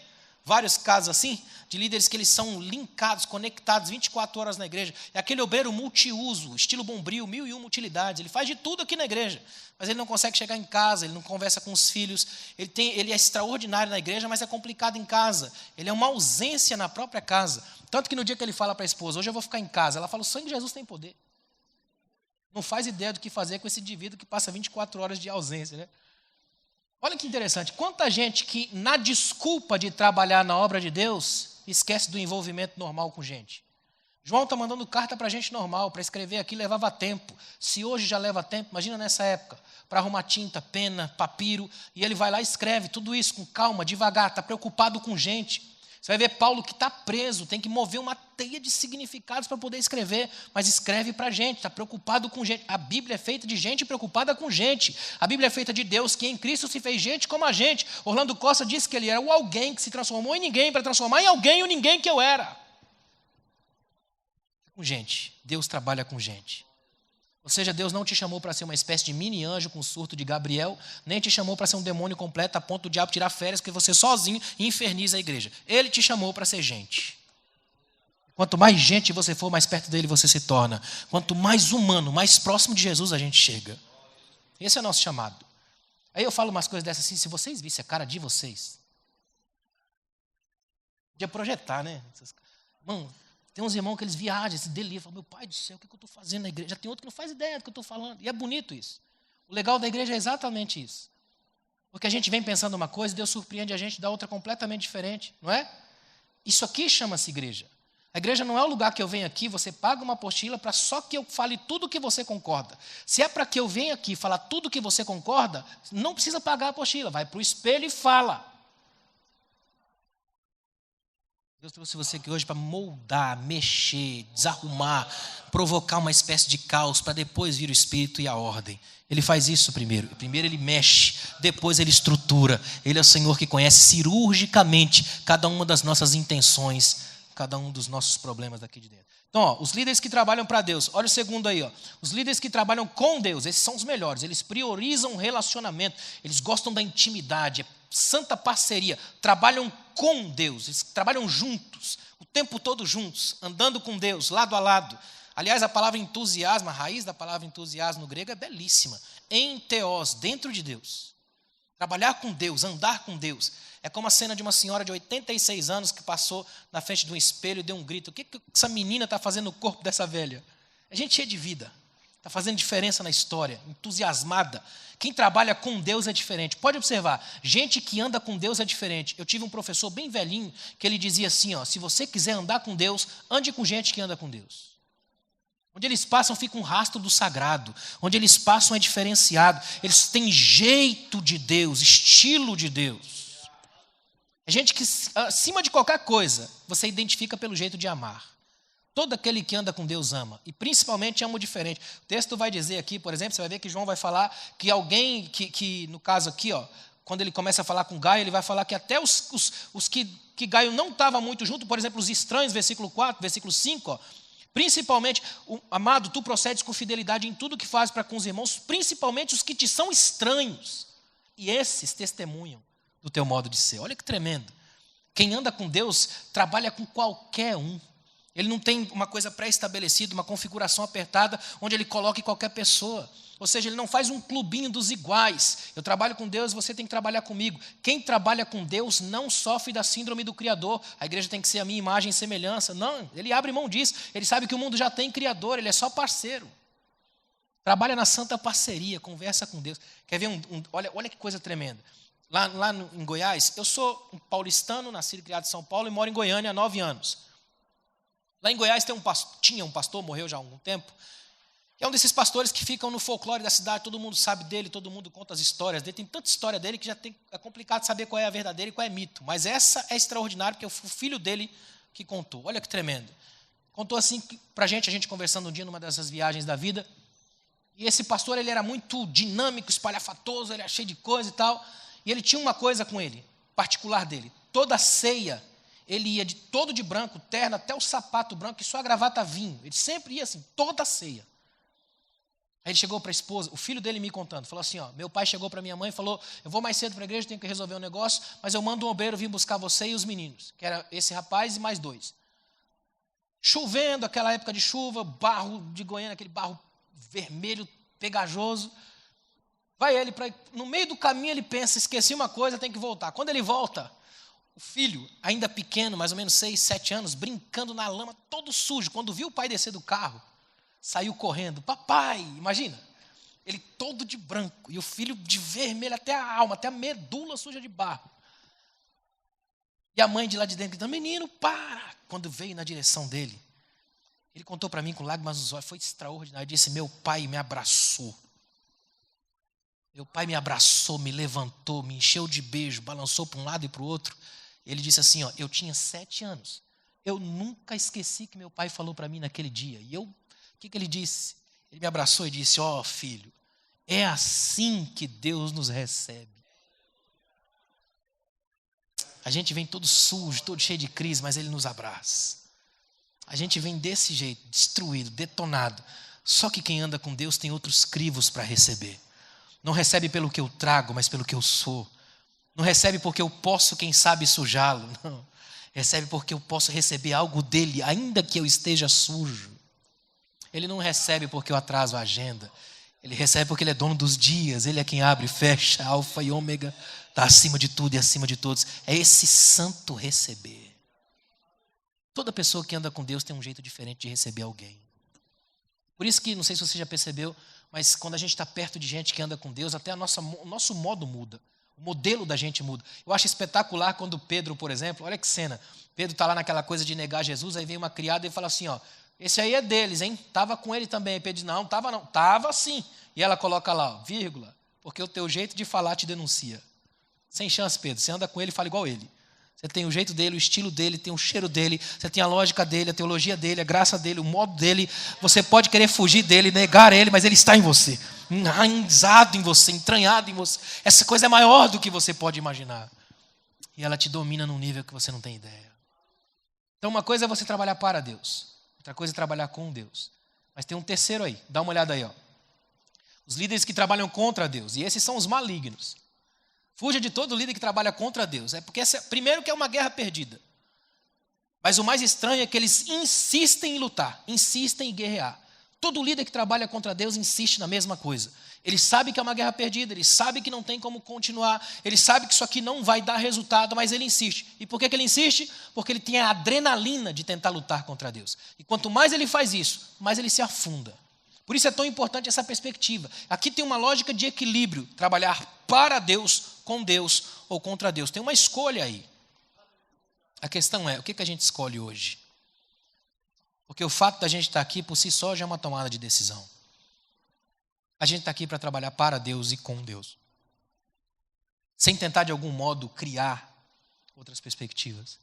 Vários casos assim, de líderes que eles são linkados, conectados 24 horas na igreja. É aquele obreiro multiuso, estilo Bombril, 1001 utilidades. Ele faz de tudo aqui na igreja, mas ele não consegue chegar em casa, ele não conversa com os filhos. Ele é extraordinário na igreja, mas é complicado em casa. Ele é uma ausência na própria casa. Tanto que no dia que ele fala para a esposa, hoje eu vou ficar em casa, ela fala, o sangue de Jesus tem poder. Não faz ideia do que fazer com esse indivíduo que passa 24 horas de ausência, né? Olha que interessante, quanta gente que, na desculpa de trabalhar na obra de Deus, esquece do envolvimento normal com gente. João está mandando carta para gente normal, para escrever aqui levava tempo. Se hoje já leva tempo, imagina nessa época, para arrumar tinta, pena, papiro, e ele vai lá e escreve tudo isso com calma, devagar, está preocupado com gente. Você vai ver Paulo que está preso, tem que mover uma teia de significados para poder escrever, mas escreve para a gente, está preocupado com gente. A Bíblia é feita de gente preocupada com gente. A Bíblia é feita de Deus que em Cristo se fez gente como a gente. Orlando Costa disse que ele era o alguém que se transformou em ninguém para transformar em alguém o ninguém que eu era. Com gente, Deus trabalha com gente. Ou seja, Deus não te chamou para ser uma espécie de mini anjo com surto de Gabriel, nem te chamou para ser um demônio completo a ponto do diabo tirar férias que você sozinho inferniza a igreja. Ele te chamou para ser gente. Quanto mais gente você for, mais perto dele você se torna. Quanto mais humano, mais próximo de Jesus a gente chega. Esse é o nosso chamado. Aí eu falo umas coisas dessas assim, se vocês vissem a cara de vocês. Podia projetar, né? Mano, tem uns irmãos que eles viajam, se delíriam, falam, meu pai do céu, o que eu estou fazendo na igreja? Já tem outro que não faz ideia do que eu estou falando. E é bonito isso. O legal da igreja é exatamente isso. Porque a gente vem pensando uma coisa e Deus surpreende a gente, dá outra completamente diferente, não é? Isso aqui chama-se igreja. A igreja não é o lugar que eu venho aqui, você paga uma apostila para só que eu fale tudo que você concorda. Se é para que eu venha aqui falar tudo que você concorda, não precisa pagar a apostila, vai para o espelho e fala. Deus trouxe você aqui hoje para moldar, mexer, desarrumar, provocar uma espécie de caos para depois vir o Espírito e a ordem. Ele faz isso primeiro. Primeiro ele mexe, depois ele estrutura. Ele é o Senhor que conhece cirurgicamente cada uma das nossas intenções, cada um dos nossos problemas daqui de dentro. Então, ó, os líderes que trabalham para Deus, olha o segundo aí, ó. Os líderes que trabalham com Deus, esses são os melhores, eles priorizam o relacionamento, eles gostam da intimidade, é santa parceria, trabalham com Deus, eles trabalham juntos, o tempo todo juntos, andando com Deus, lado a lado. Aliás, a palavra entusiasmo, a raiz da palavra entusiasmo no grego é belíssima, enteos, dentro de Deus. Trabalhar com Deus, andar com Deus. É como a cena de uma senhora de 86 anos que passou na frente de um espelho e deu um grito. O que essa menina está fazendo no corpo dessa velha? É gente cheia de vida. Está fazendo diferença na história, entusiasmada. Quem trabalha com Deus é diferente. Pode observar, gente que anda com Deus é diferente. Eu tive um professor bem velhinho que ele dizia assim, ó, se você quiser andar com Deus, ande com gente que anda com Deus. Onde eles passam fica um rastro do sagrado. Onde eles passam é diferenciado. Eles têm jeito de Deus, estilo de Deus. É gente que, acima de qualquer coisa, você identifica pelo jeito de amar. Todo aquele que anda com Deus ama. E principalmente ama o diferente. O texto vai dizer aqui, por exemplo, você vai ver que João vai falar que alguém que no caso aqui, ó, quando ele começa a falar com Gaio, ele vai falar que até os que Gaio não estava muito junto, por exemplo, os estranhos, versículo 4, versículo 5, ó, Principalmente, amado, tu procedes com fidelidade em tudo que fazes para com os irmãos, principalmente os que te são estranhos. E esses testemunham do teu modo de ser. Olha que tremendo. Quem anda com Deus trabalha com qualquer um. Ele não tem uma coisa pré-estabelecida, uma configuração apertada, onde ele coloque qualquer pessoa. Ou seja, ele não faz um clubinho dos iguais. Eu trabalho com Deus, você tem que trabalhar comigo. Quem trabalha com Deus não sofre da síndrome do Criador. A igreja tem que ser a minha imagem e semelhança. Não, ele abre mão disso. Ele sabe que o mundo já tem Criador, ele é só parceiro. Trabalha na santa parceria, conversa com Deus. Quer ver olha que coisa tremenda. Lá em Goiás, eu sou um paulistano, nascido e criado em São Paulo e moro em Goiânia há 9 anos. Lá em Goiás tinha um pastor, morreu já há algum tempo, que é um desses pastores que ficam no folclore da cidade, todo mundo sabe dele, todo mundo conta as histórias dele, tem tanta história dele que é complicado saber qual é a verdadeira e qual é mito. Mas essa é extraordinária, porque foi o filho dele que contou. Olha que tremendo. Contou assim pra gente, a gente conversando um dia numa dessas viagens da vida, e esse pastor, ele era muito dinâmico, espalhafatoso, ele era cheio de coisa e tal, e ele tinha uma coisa com ele, particular dele. Toda ceia, ele ia todo de branco, terno, até o sapato branco, e só a gravata vinho. Ele sempre ia assim, toda ceia. Aí ele chegou para a esposa, o filho dele me contando, falou assim, meu pai chegou para minha mãe e falou, eu vou mais cedo para a igreja, tenho que resolver um negócio, mas eu mando um obreiro vir buscar você e os meninos, que era esse rapaz e mais 2. Chovendo, aquela época de chuva, barro de Goiânia, aquele barro vermelho, pegajoso. Vai ele, no meio do caminho ele pensa, esqueci uma coisa, tem que voltar. Quando ele volta, o filho, ainda pequeno, mais ou menos 6, 7 anos, brincando na lama, todo sujo. Quando viu o pai descer do carro, saiu correndo. Papai, imagina, ele todo de branco, e o filho de vermelho até a alma, até a medula suja de barro. E a mãe de lá de dentro gritando, menino, para! Quando veio na direção dele, ele contou para mim com lágrimas nos olhos, foi extraordinário. Ele disse, meu pai me abraçou. Meu pai me abraçou, me levantou, me encheu de beijo, balançou para um lado e para o outro. Ele disse assim, eu tinha 7 anos. Eu nunca esqueci que meu pai falou para mim naquele dia. E o que ele disse? Ele me abraçou e disse, filho, é assim que Deus nos recebe. A gente vem todo sujo, todo cheio de crise, mas Ele nos abraça. A gente vem desse jeito, destruído, detonado. Só que quem anda com Deus tem outros crivos para receber. Não recebe pelo que eu trago, mas pelo que eu sou. Não recebe porque eu posso, quem sabe, sujá-lo. Não. Recebe porque eu posso receber algo dele, ainda que eu esteja sujo. Ele não recebe porque eu atraso a agenda. Ele recebe porque ele é dono dos dias. Ele é quem abre e fecha, alfa e ômega. Está acima de tudo e acima de todos. É esse santo receber. Toda pessoa que anda com Deus tem um jeito diferente de receber alguém. Por isso que, não sei se você já percebeu, mas quando a gente está perto de gente que anda com Deus, até o nosso modo muda. O modelo da gente muda. Eu acho espetacular quando Pedro, por exemplo, olha que cena. Pedro está lá naquela coisa de negar Jesus, aí vem uma criada e fala assim, esse aí é deles, hein? Estava com ele também. Aí Pedro diz, não, estava não. Estava sim. E ela coloca lá, vírgula, porque o teu jeito de falar te denuncia. Sem chance, Pedro. Você anda com ele e fala igual ele. Você tem o jeito dele, o estilo dele, tem o cheiro dele, você tem a lógica dele, a teologia dele, a graça dele, o modo dele. Você pode querer fugir dele, negar ele, mas ele está em você. Enraizado em você, entranhado em você. Essa coisa é maior do que você pode imaginar. E ela te domina num nível que você não tem ideia. Então uma coisa é você trabalhar para Deus. Outra coisa é trabalhar com Deus. Mas tem um terceiro aí, dá uma olhada aí. Os líderes que trabalham contra Deus. E esses são os malignos. Fuja de todo líder que trabalha contra Deus. É porque primeiro que é uma guerra perdida. Mas o mais estranho é que eles insistem em lutar, insistem em guerrear. Todo líder que trabalha contra Deus insiste na mesma coisa. Ele sabe que é uma guerra perdida, ele sabe que não tem como continuar, ele sabe que isso aqui não vai dar resultado, mas ele insiste. E por que ele insiste? Porque ele tem a adrenalina de tentar lutar contra Deus. E quanto mais ele faz isso, mais ele se afunda. Por isso é tão importante essa perspectiva. Aqui tem uma lógica de equilíbrio, trabalhar para Deus, com Deus ou contra Deus. Tem uma escolha aí. A questão é, o que a gente escolhe hoje? Porque o fato da gente estar aqui por si só já é uma tomada de decisão. A gente está aqui para trabalhar para Deus e com Deus. Sem tentar de algum modo criar outras perspectivas.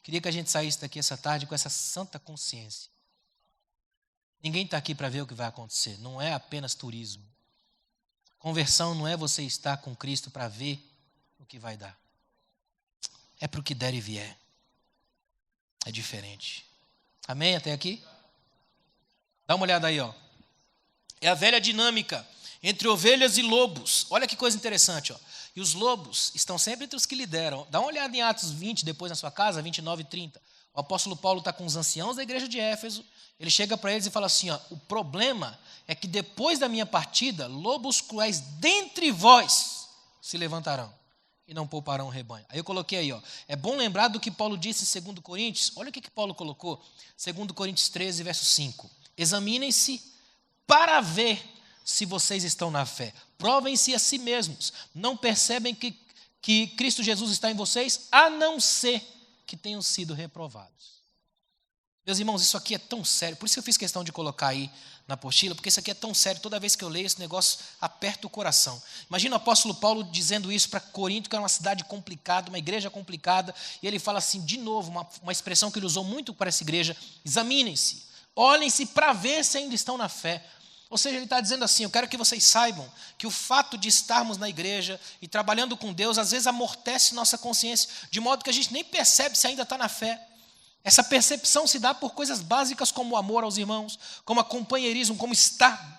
Queria que a gente saísse daqui essa tarde com essa santa consciência. Ninguém está aqui para ver o que vai acontecer. Não é apenas turismo. Conversão não é você estar com Cristo para ver o que vai dar. É para o que der e vier. É diferente. Amém? Até aqui? Dá uma olhada aí, ó. É a velha dinâmica entre ovelhas e lobos. Olha que coisa interessante, ó. E os lobos estão sempre entre os que lideram. Dá uma olhada em Atos 20, depois na sua casa, 29 e 30. O apóstolo Paulo está com os anciãos da igreja de Éfeso. Ele chega para eles e fala assim, ó, o problema é que depois da minha partida, lobos cruéis dentre vós se levantarão e não pouparão o rebanho. Aí eu coloquei aí, ó, é bom lembrar do que Paulo disse em 2 Coríntios. Olha o que Paulo colocou, 2 Coríntios 13, verso 5. Examinem-se para ver se vocês estão na fé. Provem-se a si mesmos. Não percebem que Cristo Jesus está em vocês, a não ser que tenham sido reprovados. Meus irmãos, isso aqui é tão sério. Por isso que eu fiz questão de colocar aí na apostila, porque isso aqui é tão sério. Toda vez que eu leio esse negócio, aperta o coração. Imagina o apóstolo Paulo dizendo isso para Corinto, que era uma cidade complicada, uma igreja complicada. E ele fala assim, de novo, uma expressão que ele usou muito para essa igreja. Examinem-se, olhem-se para ver se ainda estão na fé. Ou seja, ele está dizendo assim, eu quero que vocês saibam que o fato de estarmos na igreja e trabalhando com Deus, às vezes amortece nossa consciência, de modo que a gente nem percebe se ainda está na fé. Essa percepção se dá por coisas básicas como o amor aos irmãos, como a companheirismo, como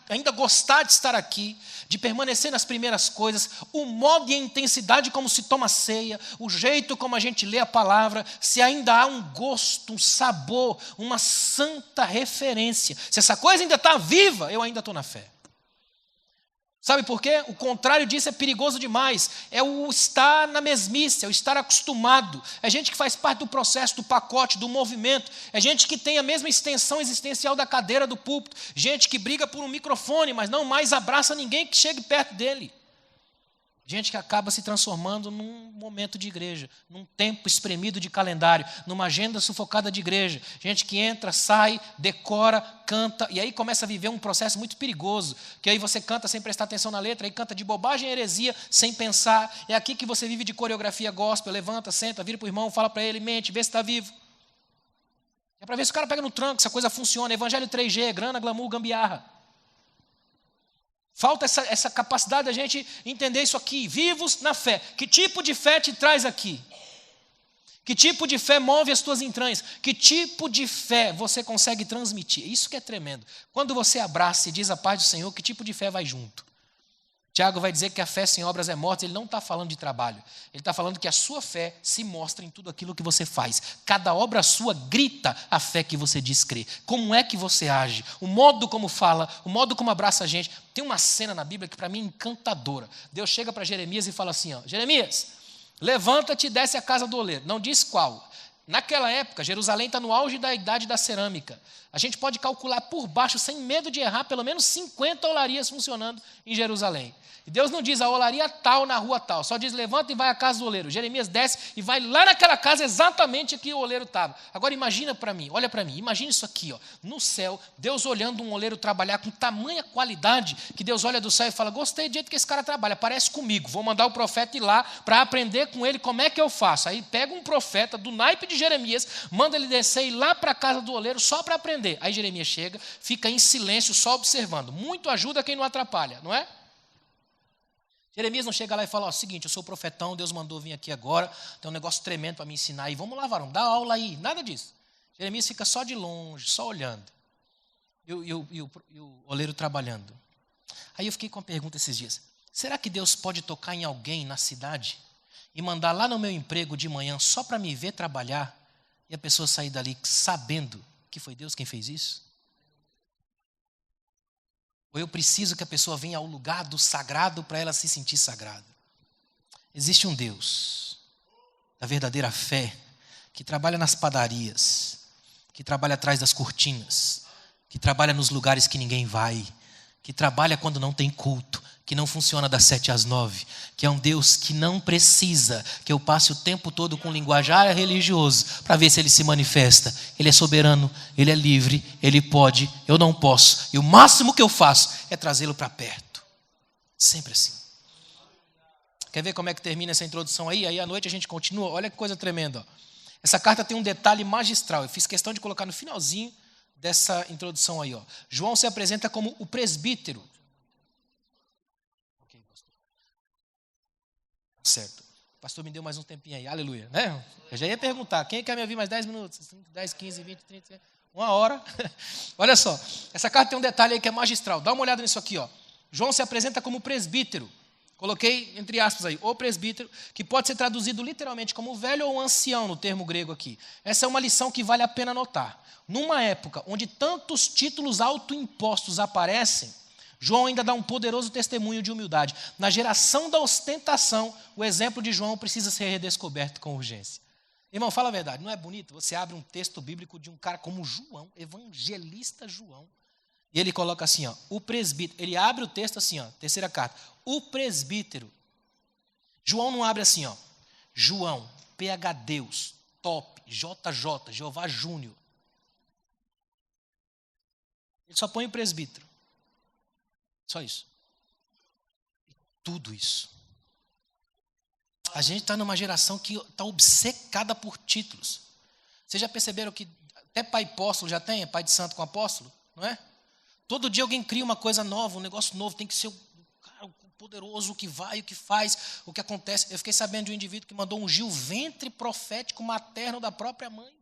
ainda gostar de estar aqui, de permanecer nas primeiras coisas, o modo e a intensidade como se toma ceia, o jeito como a gente lê a palavra, se ainda há um gosto, um sabor, uma santa referência. Se essa coisa ainda está viva, eu ainda estou na fé. Sabe por quê? O contrário disso é perigoso demais. É o estar na mesmice, é o estar acostumado. É gente que faz parte do processo, do pacote, do movimento. É gente que tem a mesma extensão existencial da cadeira do púlpito. Gente que briga por um microfone, mas não mais abraça ninguém que chegue perto dele. Gente que acaba se transformando num momento de igreja, num tempo espremido de calendário, numa agenda sufocada de igreja. Gente que entra, sai, decora, canta, e aí começa a viver um processo muito perigoso, que aí você canta sem prestar atenção na letra, aí canta de bobagem e heresia, sem pensar. É aqui que você vive de coreografia gospel, levanta, senta, vira para o irmão, fala para ele, mente, vê se está vivo. É para ver se o cara pega no tranco, se a coisa funciona. Evangelho 3G, grana, glamour, gambiarra. Falta essa capacidade da gente entender isso aqui, vivos na fé. Que tipo de fé te traz aqui? Que tipo de fé move as tuas entranhas? Que tipo de fé você consegue transmitir? Isso que é tremendo. Quando você abraça e diz a paz do Senhor, que tipo de fé vai junto? Tiago vai dizer que a fé sem obras é morta. Ele não está falando de trabalho. Ele está falando que a sua fé se mostra em tudo aquilo que você faz. Cada obra sua grita a fé que você diz crer. Como é que você age? O modo como fala, o modo como abraça a gente. Tem uma cena na Bíblia que para mim é encantadora. Deus chega para Jeremias e fala assim, ó, Jeremias, levanta-te e desce à casa do oleiro. Não diz qual. Naquela época, Jerusalém está no auge da idade da cerâmica. A gente pode calcular por baixo, sem medo de errar, pelo menos 50 olarias funcionando em Jerusalém. E Deus não diz a olaria tal na rua tal, só diz levanta e vai à casa do oleiro. Jeremias desce e vai lá naquela casa exatamente que o oleiro estava. Agora imagina para mim, olha para mim, imagina isso aqui, ó, no céu, Deus olhando um oleiro trabalhar com tamanha qualidade, que Deus olha do céu e fala, gostei do jeito que esse cara trabalha, parece comigo, vou mandar o profeta ir lá para aprender com ele como é que eu faço. Aí pega um profeta do naipe de Jeremias, manda ele descer e ir lá para a casa do oleiro só para aprender. Aí Jeremias chega, fica em silêncio só observando. Muito ajuda quem não atrapalha, não é? Jeremias não chega lá e fala, ó, seguinte, eu sou profetão, Deus mandou vir aqui agora, tem um negócio tremendo para me ensinar aí, vamos lá, varão, dá aula aí, nada disso. Jeremias fica só de longe, só olhando, e o oleiro trabalhando. Aí eu fiquei com uma pergunta esses dias, será que Deus pode tocar em alguém na cidade e mandar lá no meu emprego de manhã só para me ver trabalhar e a pessoa sair dali sabendo que foi Deus quem fez isso? Ou eu preciso que a pessoa venha ao lugar do sagrado para ela se sentir sagrada? Existe um Deus da verdadeira fé que trabalha nas padarias, que trabalha atrás das cortinas, que trabalha nos lugares que ninguém vai, que trabalha quando não tem culto, que não funciona das 7 às 9, que é um Deus que não precisa que eu passe o tempo todo com linguajar religioso para ver se ele se manifesta. Ele é soberano, ele é livre, ele pode, eu não posso. E o máximo que eu faço é trazê-lo para perto. Sempre assim. Quer ver como é que termina essa introdução aí? Aí à noite a gente continua. Olha que coisa tremenda. Ó. Essa carta tem um detalhe magistral. Eu fiz questão de colocar no finalzinho dessa introdução aí. Ó. João se apresenta como o presbítero. Certo. O pastor me deu mais um tempinho aí. Aleluia. Né? Eu já ia perguntar. Quem quer me ouvir mais 10 minutos? 10, 15, 20, 30. 1 hora. Olha só, essa carta tem um detalhe aí que é magistral. Dá uma olhada nisso aqui, ó. João se apresenta como presbítero. Coloquei entre aspas aí, o presbítero, que pode ser traduzido literalmente como velho ou ancião no termo grego aqui. Essa é uma lição que vale a pena notar. Numa época onde tantos títulos autoimpostos aparecem, João ainda dá um poderoso testemunho de humildade. Na geração da ostentação, o exemplo de João precisa ser redescoberto com urgência. Irmão, fala a verdade, não é bonito? Você abre um texto bíblico de um cara como João, evangelista João, e ele coloca assim, ó, o presbítero. Ele abre o texto assim, ó, terceira carta, o presbítero. João não abre assim, ó, João, PH Deus, top, JJ, Jeová Júnior. Ele só põe o presbítero. Só isso. E tudo isso. A gente está numa geração que está obcecada por títulos. Vocês já perceberam que até pai apóstolo já tem? Pai de santo com apóstolo? Não é? Todo dia alguém cria uma coisa nova, um negócio novo. Tem que ser o cara poderoso, o que vai, o que faz, o que acontece. Eu fiquei sabendo de um indivíduo que mandou ungir o ventre profético materno da própria mãe.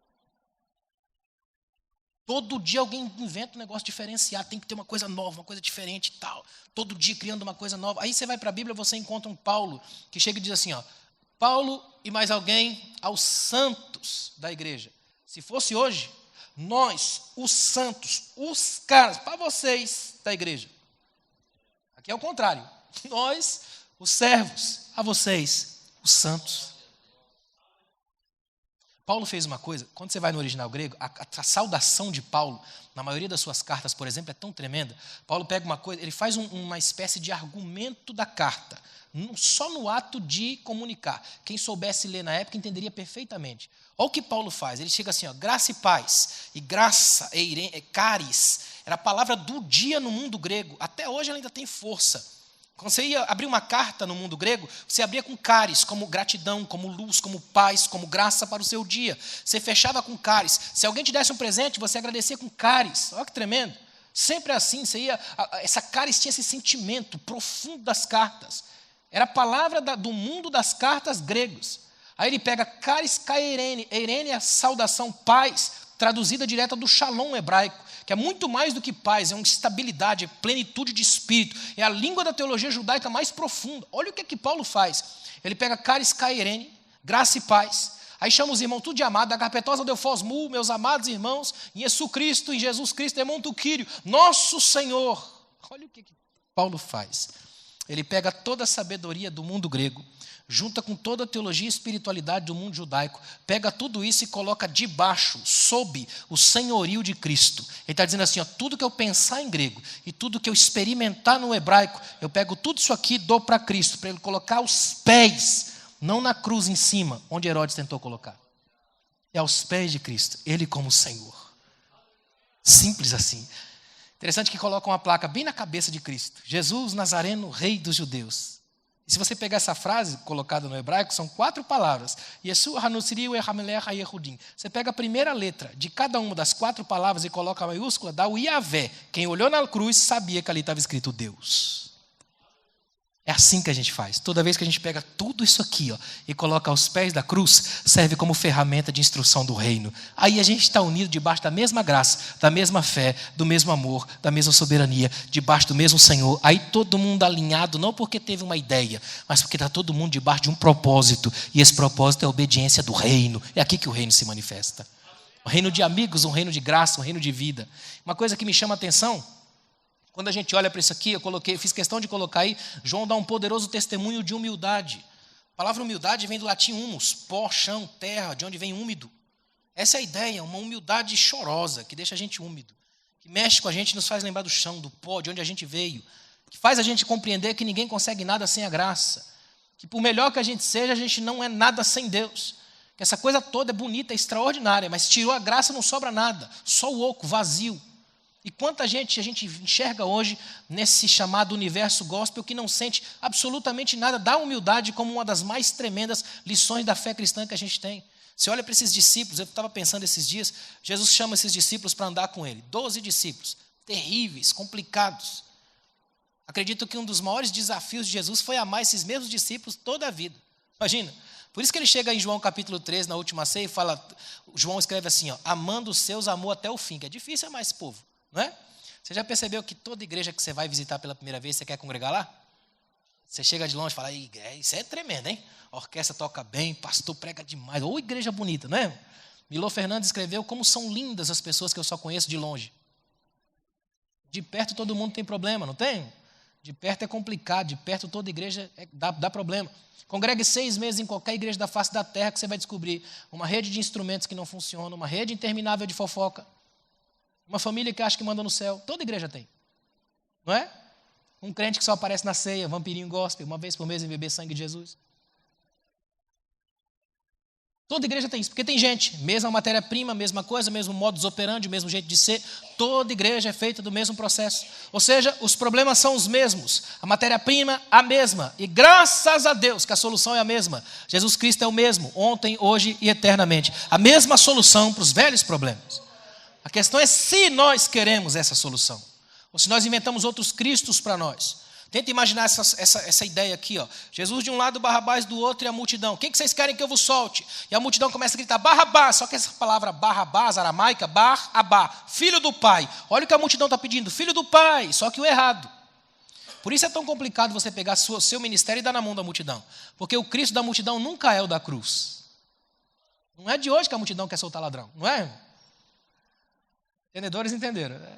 Todo dia alguém inventa um negócio diferenciado, tem que ter uma coisa nova, uma coisa diferente e tal. Todo dia criando uma coisa nova. Aí você vai para a Bíblia, você encontra um Paulo que chega e diz assim, ó, Paulo e mais alguém aos santos da igreja. Se fosse hoje, nós, os santos, os caras, para vocês da igreja. Aqui é o contrário. Nós, os servos, a vocês, os santos. Paulo fez uma coisa, quando você vai no original grego, a saudação de Paulo, na maioria das suas cartas, por exemplo, é tão tremenda. Paulo pega uma coisa, ele faz uma espécie de argumento da carta, só no ato de comunicar. Quem soubesse ler na época entenderia perfeitamente. Olha o que Paulo faz, ele chega assim, ó, graça e paz, e graça, caris, era a palavra do dia no mundo grego, até hoje ela ainda tem força. Quando você ia abrir uma carta no mundo grego, você abria com caris, como gratidão, como luz, como paz, como graça para o seu dia. Você fechava com caris. Se alguém te desse um presente, você agradecia com caris. Olha que tremendo. Sempre assim, essa caris tinha esse sentimento profundo das cartas. Era a palavra do mundo das cartas gregos. Aí ele pega caris kairene. Eirene é a saudação paz, traduzida direta do shalom hebraico, que é muito mais do que paz, é uma estabilidade, é plenitude de espírito, é a língua da teologia judaica mais profunda. Olha o que Paulo faz. Ele pega caris kairene, graça e paz, aí chama os irmãos tudo de amado, agapetosa deufos mu, meus amados irmãos, em Jesus Cristo, irmão tu Quírio, nosso Senhor. Olha o que Paulo faz. Ele pega toda a sabedoria do mundo grego, junta com toda a teologia e espiritualidade do mundo judaico, pega tudo isso e coloca debaixo, sob o senhorio de Cristo. Ele está dizendo assim, ó, tudo que eu pensar em grego e tudo que eu experimentar no hebraico, eu pego tudo isso aqui e dou para Cristo, para ele colocar os pés, não na cruz em cima, onde Herodes tentou colocar. É aos pés de Cristo, ele como Senhor. Simples assim. Interessante que colocam uma placa bem na cabeça de Cristo. Jesus Nazareno, Rei dos Judeus. E se você pegar essa frase colocada no hebraico, são 4 palavras. Você pega a primeira letra de cada uma das 4 palavras e coloca a maiúscula, dá o Iavé. Quem olhou na cruz sabia que ali estava escrito Deus. É assim que a gente faz. Toda vez que a gente pega tudo isso aqui, ó, e coloca aos pés da cruz, serve como ferramenta de instrução do reino. Aí a gente está unido debaixo da mesma graça, da mesma fé, do mesmo amor, da mesma soberania, debaixo do mesmo Senhor. Aí todo mundo alinhado, não porque teve uma ideia, mas porque está todo mundo debaixo de um propósito. E esse propósito é a obediência do reino. É aqui que o reino se manifesta. Um reino de amigos, um reino de graça, um reino de vida. Uma coisa que me chama a atenção, quando a gente olha para isso aqui, fiz questão de colocar aí, João dá um poderoso testemunho de humildade. A palavra humildade vem do latim humus, pó, chão, terra, de onde vem úmido. Essa é a ideia, uma humildade chorosa, que deixa a gente úmido, que mexe com a gente, nos faz lembrar do chão, do pó, de onde a gente veio, que faz a gente compreender que ninguém consegue nada sem a graça, que por melhor que a gente seja, a gente não é nada sem Deus, que essa coisa toda é bonita, é extraordinária, mas tirou a graça, não sobra nada, só o oco, vazio. E quanta gente a gente enxerga hoje nesse chamado universo gospel que não sente absolutamente nada da humildade como uma das mais tremendas lições da fé cristã que a gente tem. Você olha para esses discípulos, eu estava pensando esses dias, Jesus chama esses discípulos para andar com ele. 12 discípulos, terríveis, complicados. Acredito que um dos maiores desafios de Jesus foi amar esses mesmos discípulos toda a vida. Imagina, Por isso que ele chega em João capítulo 3, na última ceia, e fala, João escreve assim, ó, amando os seus, amou até o fim, que é difícil amar esse povo, não é? Você já percebeu que toda igreja que você vai visitar pela primeira vez, você quer congregar lá? Você chega de longe e fala, isso é tremendo, hein? A orquestra toca bem, pastor prega demais, ou igreja bonita, não é? Milô Fernandes escreveu como são lindas as pessoas que eu só conheço de longe. De perto todo mundo tem problema, não tem? De perto é complicado, de perto toda igreja dá problema. Congregue 6 meses em qualquer igreja da face da terra que você vai descobrir uma rede de instrumentos que não funciona, uma rede interminável de fofoca, uma família que acha que manda no céu. Toda igreja tem, não é? Um crente que só aparece na ceia, vampirinho gospel, uma vez por mês em beber sangue de Jesus. Toda igreja tem isso, porque tem gente, mesma matéria-prima, mesma coisa, mesmo modus operandi, mesmo jeito de ser. Toda igreja é feita do mesmo processo. Ou seja, os problemas são os mesmos, a matéria-prima a mesma. E graças a Deus que a solução é a mesma. Jesus Cristo é o mesmo, ontem, hoje e eternamente. A mesma solução para os velhos problemas. A questão é se nós queremos essa solução, ou se nós inventamos outros cristos para nós. Tenta imaginar essa ideia aqui, ó. Jesus de um lado, Barrabás do outro e a multidão. Quem que vocês querem que eu vos solte? E a multidão começa a gritar, Barrabás. Só que essa palavra Barrabás, aramaica, Bar-abá, filho do pai. Olha o que a multidão está pedindo, filho do pai, só que o errado. Por isso é tão complicado você pegar seu ministério e dar na mão da multidão. Porque o Cristo da multidão nunca é o da cruz. Não é de hoje que a multidão quer soltar ladrão, não é? Entendedores entenderam, né?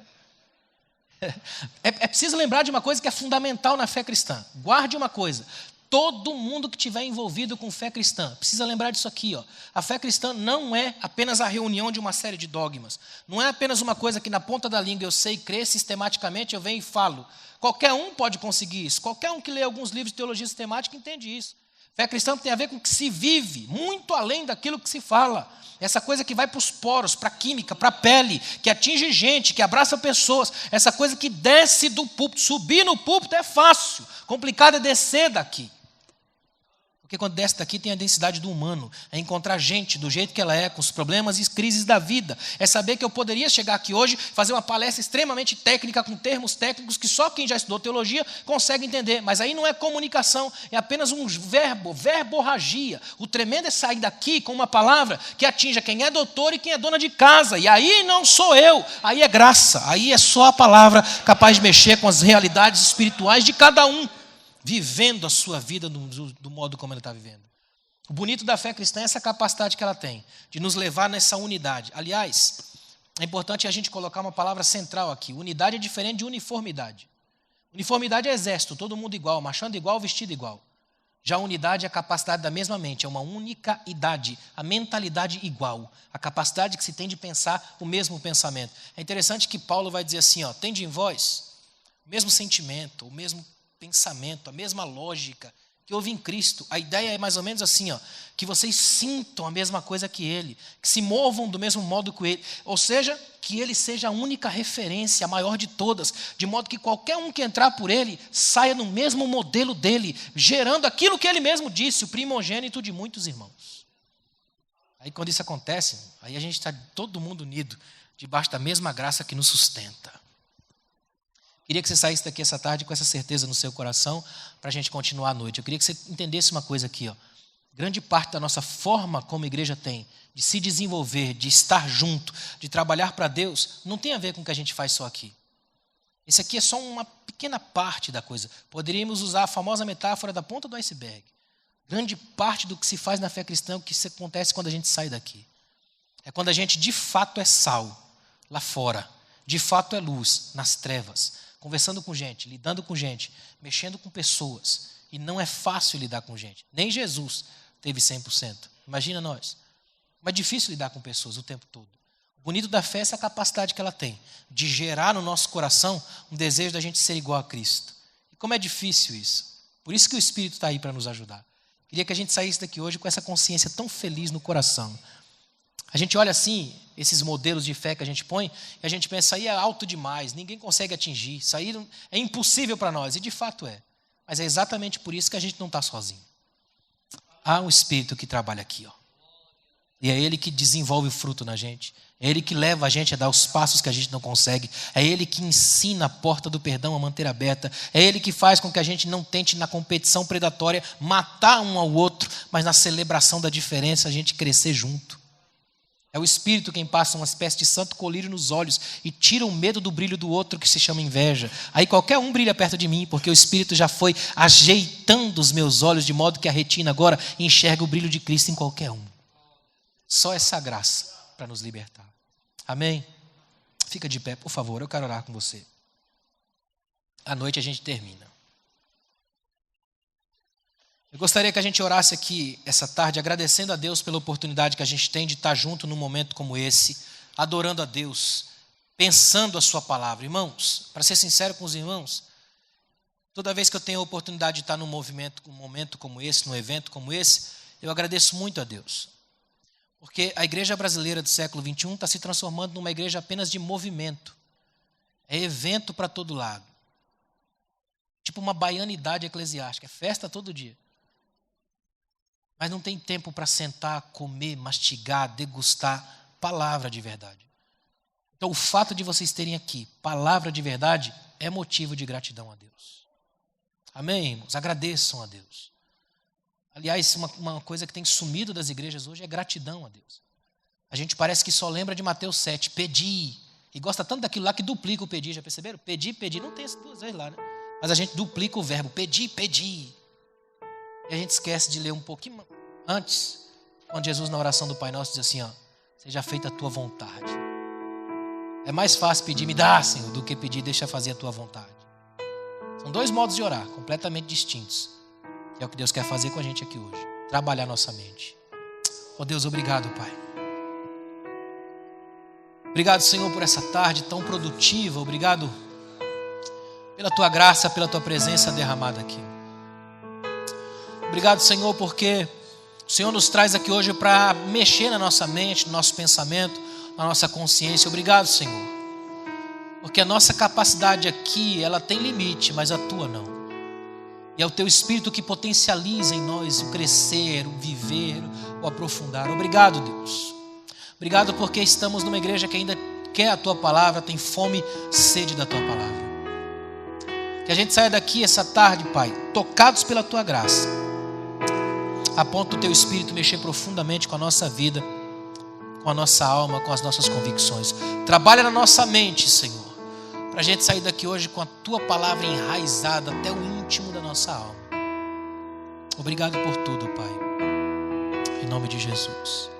É preciso lembrar de uma coisa que é fundamental na fé cristã. Guarde uma coisa. Todo mundo que estiver envolvido com fé cristã, precisa lembrar disso aqui, ó. A fé cristã não é apenas a reunião de uma série de dogmas. Não é apenas uma coisa que na ponta da língua eu sei crer sistematicamente, eu venho e falo. Qualquer um pode conseguir isso. Qualquer um que lê alguns livros de teologia sistemática entende isso. Fé cristã tem a ver com o que se vive, muito além daquilo que se fala. Essa coisa que vai para os poros, para a química, para a pele, que atinge gente, que abraça pessoas. Essa coisa que desce do púlpito. Subir no púlpito é fácil, complicado é descer daqui. Porque quando desce daqui tem a densidade do humano. É encontrar gente do jeito que ela é, com os problemas e crises da vida. É saber que eu poderia chegar aqui hoje, fazer uma palestra extremamente técnica, com termos técnicos que só quem já estudou teologia consegue entender. Mas aí não é comunicação, é apenas um verborragia. O tremendo é sair daqui com uma palavra que atinja quem é doutor e quem é dona de casa. E aí não sou eu, aí é graça. Aí é só a palavra capaz de mexer com as realidades espirituais de cada um, vivendo a sua vida do modo como ela está vivendo. O bonito da fé cristã é essa capacidade que ela tem, de nos levar nessa unidade. Aliás, é importante a gente colocar uma palavra central aqui. Unidade é diferente de uniformidade. Uniformidade é exército, todo mundo igual, marchando igual, vestido igual. Já a unidade é a capacidade da mesma mente, é uma única idade, a mentalidade igual, a capacidade que se tem de pensar o mesmo pensamento. É interessante que Paulo vai dizer assim, ó, tende em vós o mesmo sentimento, o mesmo pensamento, a mesma lógica que houve em Cristo. A ideia é mais ou menos assim, ó, que vocês sintam a mesma coisa que Ele, que se movam do mesmo modo que Ele, ou seja, que Ele seja a única referência, a maior de todas, de modo que qualquer um que entrar por Ele saia no mesmo modelo dEle, gerando aquilo que Ele mesmo disse, o primogênito de muitos irmãos. Aí quando isso acontece, aí a gente está todo mundo unido, debaixo da mesma graça que nos sustenta. Queria que você saísse daqui essa tarde com essa certeza no seu coração para a gente continuar a noite. Eu queria que você entendesse uma coisa aqui, ó. Grande parte da nossa forma como igreja tem de se desenvolver, de estar junto, de trabalhar para Deus, não tem a ver com o que a gente faz só aqui. Esse aqui é só uma pequena parte da coisa. Poderíamos usar a famosa metáfora da ponta do iceberg. Grande parte do que se faz na fé cristã é o que acontece quando a gente sai daqui. É quando a gente de fato é sal lá fora, de fato é luz nas trevas, conversando com gente, lidando com gente, mexendo com pessoas. E não é fácil lidar com gente. Nem Jesus teve 100%. Imagina nós. Mas é difícil lidar com pessoas o tempo todo. O bonito da fé é essa capacidade que ela tem de gerar no nosso coração um desejo da gente ser igual a Cristo. E como é difícil isso. Por isso que o Espírito está aí para nos ajudar. Queria que a gente saísse daqui hoje com essa consciência tão feliz no coração. A gente olha assim, esses modelos de fé que a gente põe, e a gente pensa, isso aí é alto demais, ninguém consegue atingir, isso aí é impossível para nós, e de fato é. Mas é exatamente por isso que a gente não está sozinho. Há um Espírito que trabalha aqui, ó. E é Ele que desenvolve o fruto na gente. É Ele que leva a gente a dar os passos que a gente não consegue. É Ele que ensina a porta do perdão a manter aberta. É Ele que faz com que a gente não tente na competição predatória matar um ao outro, mas na celebração da diferença a gente crescer junto. É o Espírito quem passa uma espécie de santo colírio nos olhos e tira o medo do brilho do outro, que se chama inveja. Aí qualquer um brilha perto de mim, porque o Espírito já foi ajeitando os meus olhos de modo que a retina agora enxerga o brilho de Cristo em qualquer um. Só essa graça para nos libertar. Amém? Fica de pé, por favor, eu quero orar com você. À noite a gente termina. Eu gostaria que a gente orasse aqui essa tarde, agradecendo a Deus pela oportunidade que a gente tem de estar junto num momento como esse, adorando a Deus, pensando a sua palavra. Irmãos, para ser sincero com os irmãos, toda vez que eu tenho a oportunidade de estar num momento como esse, num evento como esse, eu agradeço muito a Deus. Porque a igreja brasileira do século XXI está se transformando numa igreja apenas de movimento. É evento para todo lado. Tipo uma baianidade eclesiástica, é festa todo dia. Mas não tem tempo para sentar, comer, mastigar, degustar palavra de verdade. Então o fato de vocês terem aqui palavra de verdade é motivo de gratidão a Deus. Amém, irmãos? Agradeçam a Deus. Aliás, uma coisa que tem sumido das igrejas hoje é gratidão a Deus. A gente parece que só lembra de Mateus 7, pedi. E gosta tanto daquilo lá que duplica o pedir, já perceberam? Pedir, pedir, não tem essas duas vezes lá, né? Mas a gente duplica o verbo, pedir, pedir. E a gente esquece de ler um pouquinho antes, quando Jesus na oração do Pai Nosso diz assim, ó, seja feita a tua vontade. É mais fácil pedir, me dá, Senhor, do que pedir, deixa fazer a tua vontade. São dois modos de orar, completamente distintos. Que é o que Deus quer fazer com a gente aqui hoje. Trabalhar nossa mente. Oh Deus, obrigado, Pai. Obrigado, Senhor, por essa tarde tão produtiva. Obrigado pela tua graça, pela tua presença derramada aqui. Obrigado, Senhor, porque o Senhor nos traz aqui hoje para mexer na nossa mente, no nosso pensamento, na nossa consciência. Obrigado, Senhor. Porque a nossa capacidade aqui, ela tem limite, mas a tua não. E é o teu Espírito que potencializa em nós o crescer, o viver, o aprofundar. Obrigado, Deus. Obrigado porque estamos numa igreja que ainda quer a tua palavra, tem fome, sede da tua palavra. Que a gente saia daqui essa tarde, Pai, tocados pela tua graça, a ponto do teu Espírito mexer profundamente com a nossa vida, com a nossa alma, com as nossas convicções. Trabalha na nossa mente, Senhor, para a gente sair daqui hoje com a tua palavra enraizada até o íntimo da nossa alma. Obrigado por tudo, Pai. Em nome de Jesus.